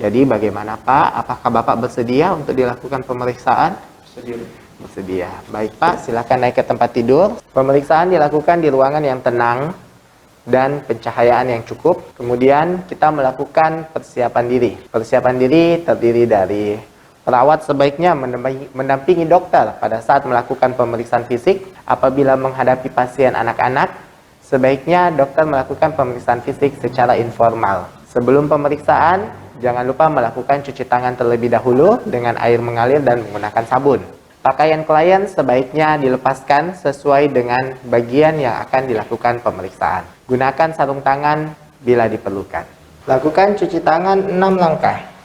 Jadi bagaimana, Pak? Apakah Bapak bersedia untuk dilakukan pemeriksaan? Bersedia. Baik, Pak, silakan naik ke tempat tidur. Pemeriksaan dilakukan di ruangan yang tenang dan pencahayaan yang cukup. Kemudian kita melakukan persiapan diri. Persiapan diri terdiri dari Perawat sebaiknya mendampingi dokter pada saat melakukan pemeriksaan fisik. Apabila menghadapi pasien anak-anak, sebaiknya dokter melakukan pemeriksaan fisik secara informal. Sebelum pemeriksaan, jangan lupa melakukan cuci tangan terlebih dahulu dengan air mengalir dan menggunakan sabun. Pakaian klien sebaiknya dilepaskan sesuai dengan bagian yang akan dilakukan pemeriksaan. Gunakan sarung tangan bila diperlukan. Lakukan cuci tangan 6 langkah.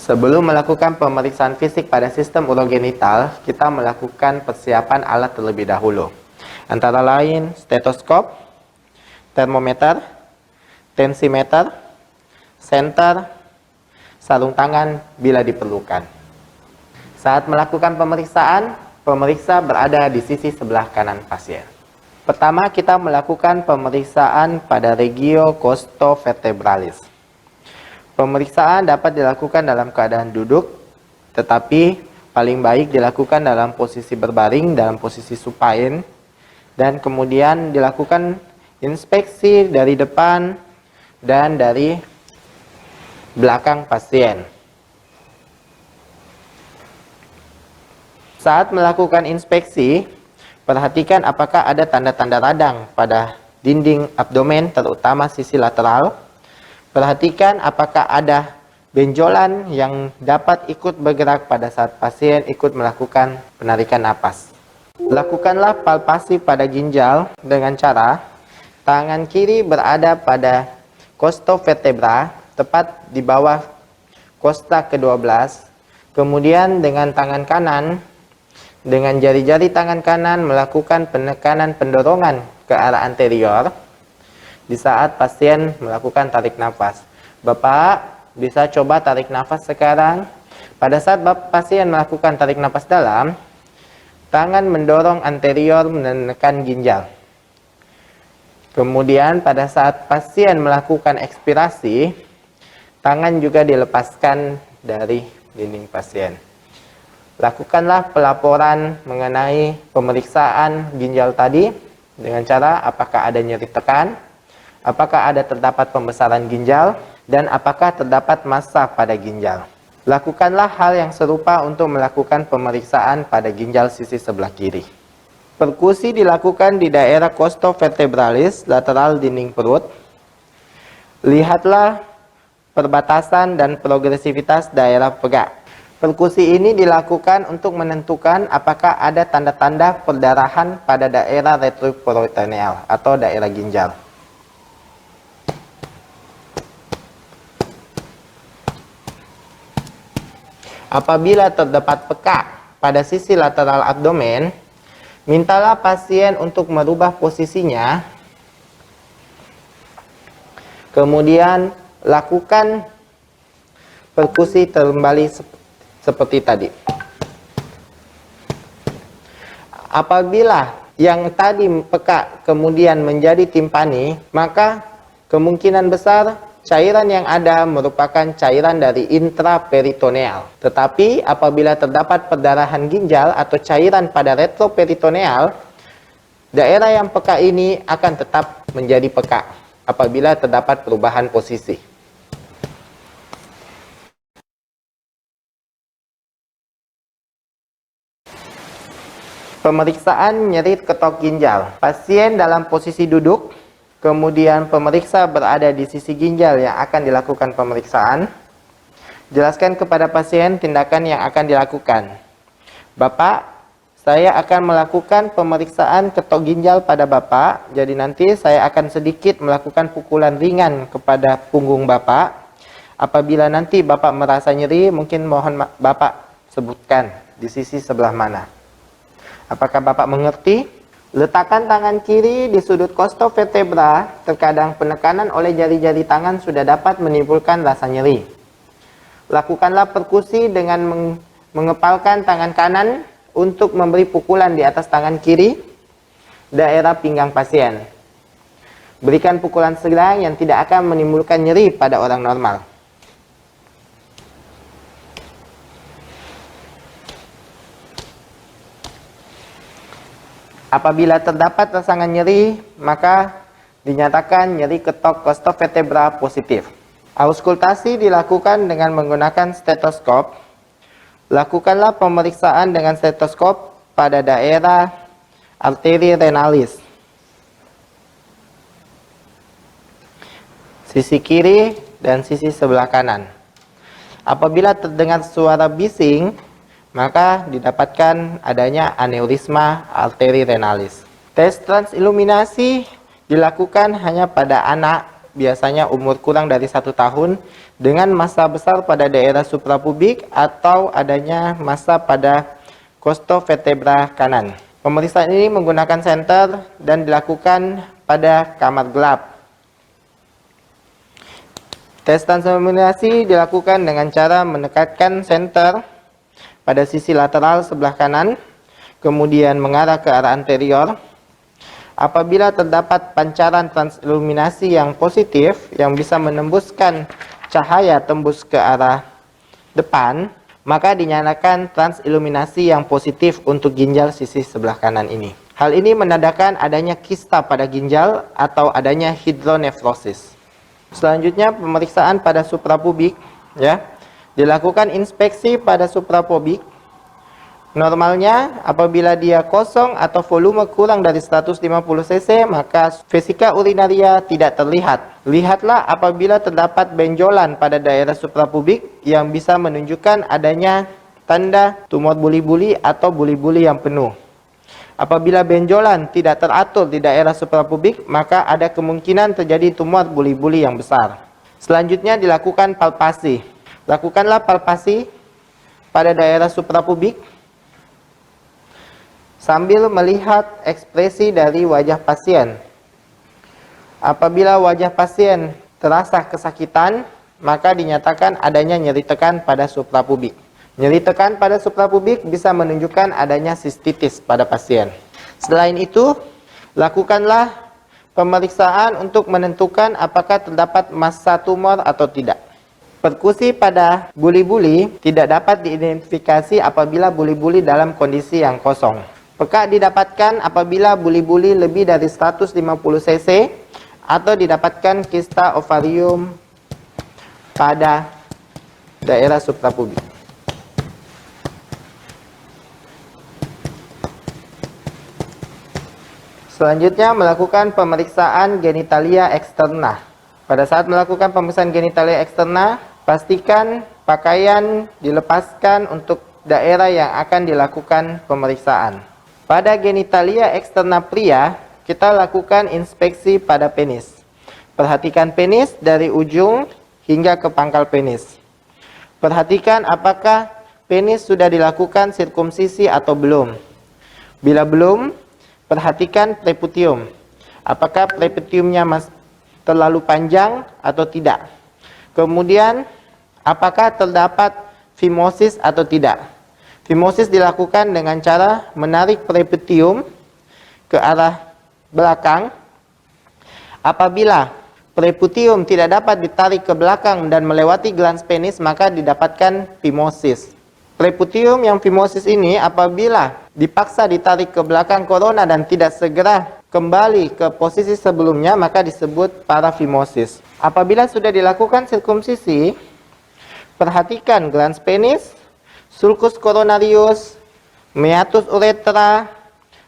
Sebelum melakukan pemeriksaan fisik pada sistem urogenital, kita melakukan persiapan alat terlebih dahulu. Antara lain stetoskop, termometer, tensimeter, senter, sarung tangan bila diperlukan. Saat melakukan pemeriksaan, pemeriksa berada di sisi sebelah kanan pasien. Pertama, kita melakukan pemeriksaan pada regio costovertebralis. Pemeriksaan dapat dilakukan dalam keadaan duduk, tetapi paling baik dilakukan dalam posisi berbaring, dalam posisi supine, dan kemudian dilakukan inspeksi dari depan dan dari belakang pasien. Saat melakukan inspeksi, perhatikan apakah ada tanda-tanda radang pada dinding abdomen, terutama sisi lateral. Perhatikan apakah ada benjolan yang dapat ikut bergerak pada saat pasien ikut melakukan penarikan napas. Lakukanlah palpasi pada ginjal dengan cara tangan kiri berada pada costovertebra, tepat di bawah kosta ke-12. Kemudian dengan tangan kanan, dengan jari-jari tangan kanan melakukan penekanan pendorongan ke arah anterior. Di saat pasien melakukan tarik nafas, Bapak bisa coba tarik nafas sekarang. Pada saat pasien melakukan tarik nafas dalam, tangan mendorong anterior menekan ginjal. Kemudian pada saat pasien melakukan ekspirasi, tangan juga dilepaskan dari dinding pasien. Lakukanlah pelaporan mengenai pemeriksaan ginjal tadi dengan cara apakah ada nyeri tekan, apakah ada terdapat pembesaran ginjal, dan apakah terdapat massa pada ginjal. Lakukanlah hal yang serupa untuk melakukan pemeriksaan pada ginjal sisi sebelah kiri. Perkusi dilakukan di daerah costovertebralis, lateral dinding perut. Lihatlah perbatasan dan progresivitas daerah pegak. Perkusi ini dilakukan untuk menentukan apakah ada tanda-tanda perdarahan pada daerah retroperitoneal atau daerah ginjal. Apabila terdapat pekak pada sisi lateral abdomen, mintalah pasien untuk merubah posisinya. Kemudian lakukan perkusi kembali seperti tadi. Apabila yang tadi pekak kemudian menjadi timpani, maka kemungkinan besar cairan yang ada merupakan cairan dari intraperitoneal. Tetapi apabila terdapat perdarahan ginjal atau cairan pada retroperitoneal, daerah yang pekak ini akan tetap menjadi pekak apabila terdapat perubahan posisi. Pemeriksaan nyeri ketok ginjal. Pasien dalam posisi duduk, kemudian pemeriksa berada di sisi ginjal yang akan dilakukan pemeriksaan. Jelaskan kepada pasien tindakan yang akan dilakukan. Bapak, saya akan melakukan pemeriksaan ketok ginjal pada Bapak. Jadi nanti saya akan sedikit melakukan pukulan ringan kepada punggung Bapak. Apabila nanti Bapak merasa nyeri, mungkin mohon Bapak sebutkan di sisi sebelah mana. Apakah Bapak mengerti? Letakkan tangan kiri di sudut costovertebra. Terkadang penekanan oleh jari-jari tangan sudah dapat menimbulkan rasa nyeri. Lakukanlah perkusi dengan mengepalkan tangan kanan untuk memberi pukulan di atas tangan kiri, daerah pinggang pasien. Berikan pukulan sedang yang tidak akan menimbulkan nyeri pada orang normal. Apabila terdapat rasangan nyeri, maka dinyatakan nyeri ketok costovertebra positif. Auskultasi dilakukan dengan menggunakan stetoskop. Lakukanlah pemeriksaan dengan stetoskop pada daerah arteri renalis, sisi kiri dan sisi sebelah kanan. Apabila terdengar suara bising, maka didapatkan adanya aneurisma arteri renalis. Tes transiluminasi dilakukan hanya pada anak, biasanya umur kurang dari 1 tahun, dengan massa besar pada daerah suprapubik atau adanya massa pada costovertebra kanan. Pemeriksaan ini menggunakan senter dan dilakukan pada kamar gelap. Tes transiluminasi dilakukan dengan cara mendekatkan senter pada sisi lateral sebelah kanan, kemudian mengarah ke arah anterior. Apabila terdapat pancaran transiluminasi yang positif yang bisa menembuskan cahaya tembus ke arah depan, maka dinyatakan transiluminasi yang positif untuk ginjal sisi sebelah kanan ini. Hal ini menandakan adanya kista pada ginjal atau adanya hidronefrosis. Selanjutnya pemeriksaan pada suprapubik, ya. Dilakukan inspeksi pada suprapubik. Normalnya apabila dia kosong atau volume kurang dari 150 cc, maka vesika urinaria tidak terlihat. Lihatlah apabila terdapat benjolan pada daerah suprapubik yang bisa menunjukkan adanya tanda tumor buli-buli atau buli-buli yang penuh. Apabila benjolan tidak teratur di daerah suprapubik, maka ada kemungkinan terjadi tumor buli-buli yang besar. Selanjutnya dilakukan palpasi. Lakukanlah palpasi pada daerah suprapubik sambil melihat ekspresi dari wajah pasien. Apabila wajah pasien terasa kesakitan, maka dinyatakan adanya nyeri tekan pada suprapubik. Nyeri tekan pada suprapubik bisa menunjukkan adanya sistitis pada pasien. Selain itu, lakukanlah pemeriksaan untuk menentukan apakah terdapat massa tumor atau tidak. Perkusi pada buli-buli tidak dapat diidentifikasi apabila buli-buli dalam kondisi yang kosong. Peka didapatkan apabila buli-buli lebih dari 150 cc atau didapatkan kista ovarium pada daerah suprapubik. Selanjutnya melakukan pemeriksaan genitalia eksterna. Pada saat melakukan pemeriksaan genitalia eksterna, pastikan pakaian dilepaskan untuk daerah yang akan dilakukan pemeriksaan. Pada genitalia eksterna pria, kita lakukan inspeksi pada penis. Perhatikan penis dari ujung hingga ke pangkal penis. Perhatikan apakah penis sudah dilakukan sirkumsisi atau belum. Bila belum, perhatikan preputium. Apakah preputiumnya terlalu panjang atau tidak. Kemudian, apakah terdapat fimosis atau tidak. Fimosis dilakukan dengan cara menarik preputium ke arah belakang. Apabila preputium tidak dapat ditarik ke belakang dan melewati glans penis, maka didapatkan fimosis. Preputium yang fimosis ini apabila dipaksa ditarik ke belakang korona dan tidak segera kembali ke posisi sebelumnya, maka disebut parafimosis. Apabila sudah dilakukan sirkumsisi, perhatikan glans penis, sulcus coronarius, meatus uretra,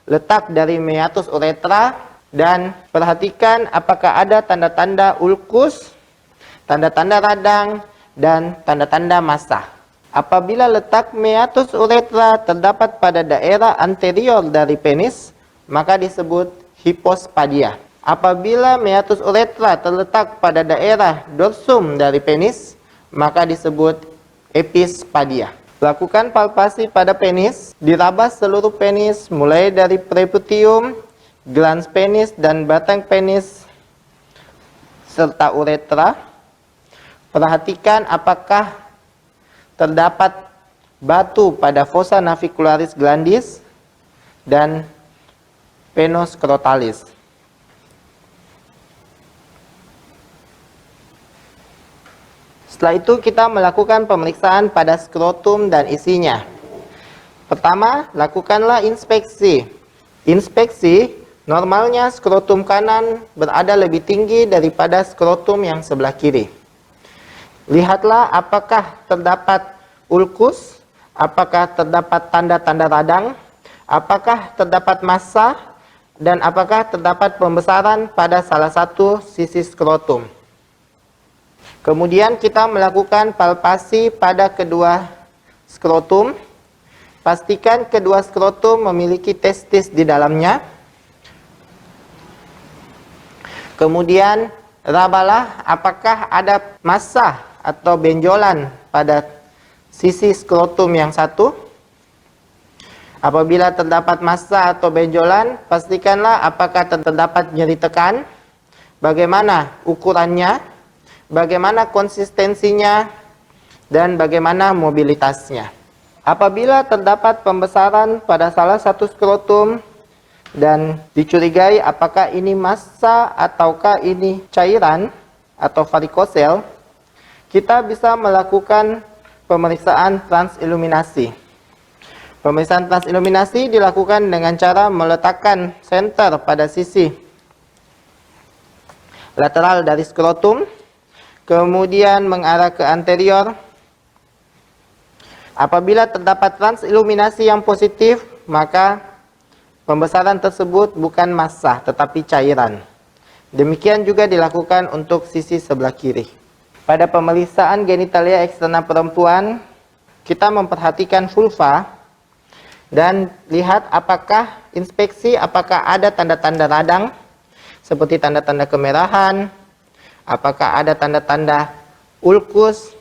letak dari meatus uretra, dan perhatikan apakah ada tanda-tanda ulkus, tanda-tanda radang, dan tanda-tanda massa. Apabila letak meatus uretra terdapat pada daerah anterior dari penis, maka disebut hipospadia. Apabila meatus uretra terletak pada daerah dorsum dari penis, maka disebut epispadia. Lakukan palpasi pada penis, diraba seluruh penis mulai dari preputium glans penis dan batang penis serta uretra. Perhatikan apakah terdapat batu pada fossa navicularis glandis dan penoscrotalis. Setelah itu kita melakukan pemeriksaan pada skrotum dan isinya. Pertama, lakukanlah inspeksi. Inspeksi, normalnya skrotum kanan berada lebih tinggi daripada skrotum yang sebelah kiri. Lihatlah apakah terdapat ulkus, apakah terdapat tanda-tanda radang, apakah terdapat massa, dan apakah terdapat pembesaran pada salah satu sisi skrotum. Kemudian kita melakukan palpasi pada kedua skrotum. Pastikan kedua skrotum memiliki testis di dalamnya. Kemudian rabalah apakah ada massa atau benjolan pada sisi skrotum yang satu. Apabila terdapat massa atau benjolan, pastikanlah apakah terdapat nyeri tekan, bagaimana ukurannya, bagaimana konsistensinya, dan bagaimana mobilitasnya. Apabila terdapat pembesaran pada salah satu skrotum dan dicurigai apakah ini massa ataukah ini cairan atau varikosel, kita bisa melakukan pemeriksaan transiluminasi. Pemeriksaan transiluminasi dilakukan dengan cara meletakkan senter pada sisi lateral dari skrotum, kemudian mengarah ke anterior. Apabila terdapat transiluminasi yang positif, maka pembesaran tersebut bukan massa tetapi cairan. Demikian juga dilakukan untuk sisi sebelah kiri. Pada pemeriksaan genitalia eksterna perempuan, kita memperhatikan vulva dan lihat apakah inspeksi apakah ada tanda-tanda radang seperti tanda-tanda kemerahan, apakah ada tanda-tanda ulkus,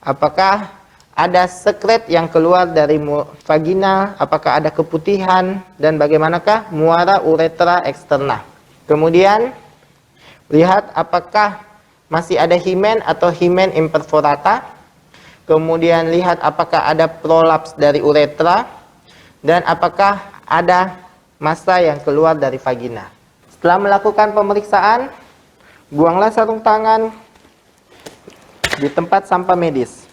apakah ada sekret yang keluar dari vagina, apakah ada keputihan, dan bagaimanakah muara uretra eksterna. Kemudian lihat apakah masih ada himen atau himen imperforata. Kemudian lihat apakah ada prolaps dari uretra dan apakah ada massa yang keluar dari vagina. Setelah melakukan pemeriksaan, buanglah sarung tangan di tempat sampah medis.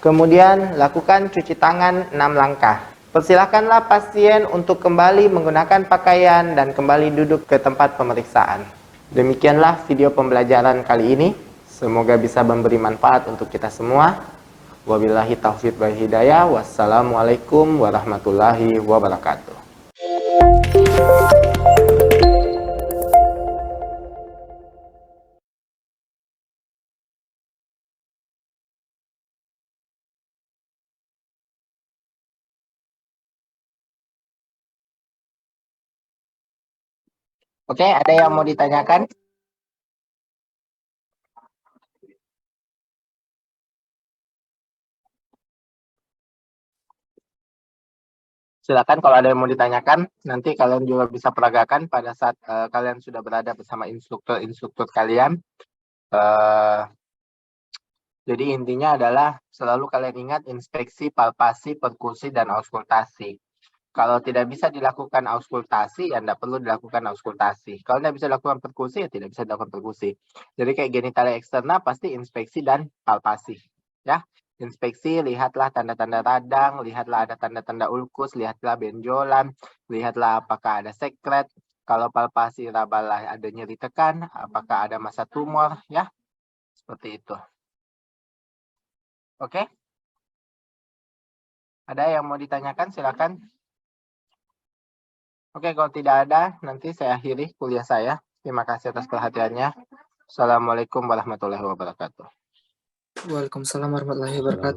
Kemudian lakukan cuci tangan 6 langkah. Persilakanlah pasien untuk kembali menggunakan pakaian dan kembali duduk ke tempat pemeriksaan. Demikianlah video pembelajaran kali ini. Semoga bisa memberi manfaat untuk kita semua. Wabillahi taufiq wal hidayah. Wassalamualaikum warahmatullahi wabarakatuh. Oke, ada yang mau ditanyakan? Silakan kalau ada yang mau ditanyakan, nanti kalian juga bisa peragakan pada saat kalian sudah berada bersama instruktur-instruktur kalian. Jadi intinya adalah selalu kalian ingat inspeksi, palpasi, perkusi, dan auskultasi. Kalau tidak bisa dilakukan auskultasi, ya tidak perlu dilakukan auskultasi. Kalau tidak bisa dilakukan perkusi, ya tidak bisa dilakukan perkusi. Jadi kayak genitalia eksterna pasti inspeksi dan palpasi. Ya, inspeksi, lihatlah tanda-tanda radang, lihatlah ada tanda-tanda ulkus, lihatlah benjolan, lihatlah apakah ada sekret. Kalau palpasi, rabalah ada nyeri tekan, apakah ada massa tumor, ya, seperti itu. Oke? Ada yang mau ditanyakan? Silakan. Oke, kalau tidak ada, nanti saya akhiri kuliah saya. Terima kasih atas perhatiannya. Assalamualaikum warahmatullahi wabarakatuh. Waalaikumsalam warahmatullahi wabarakatuh.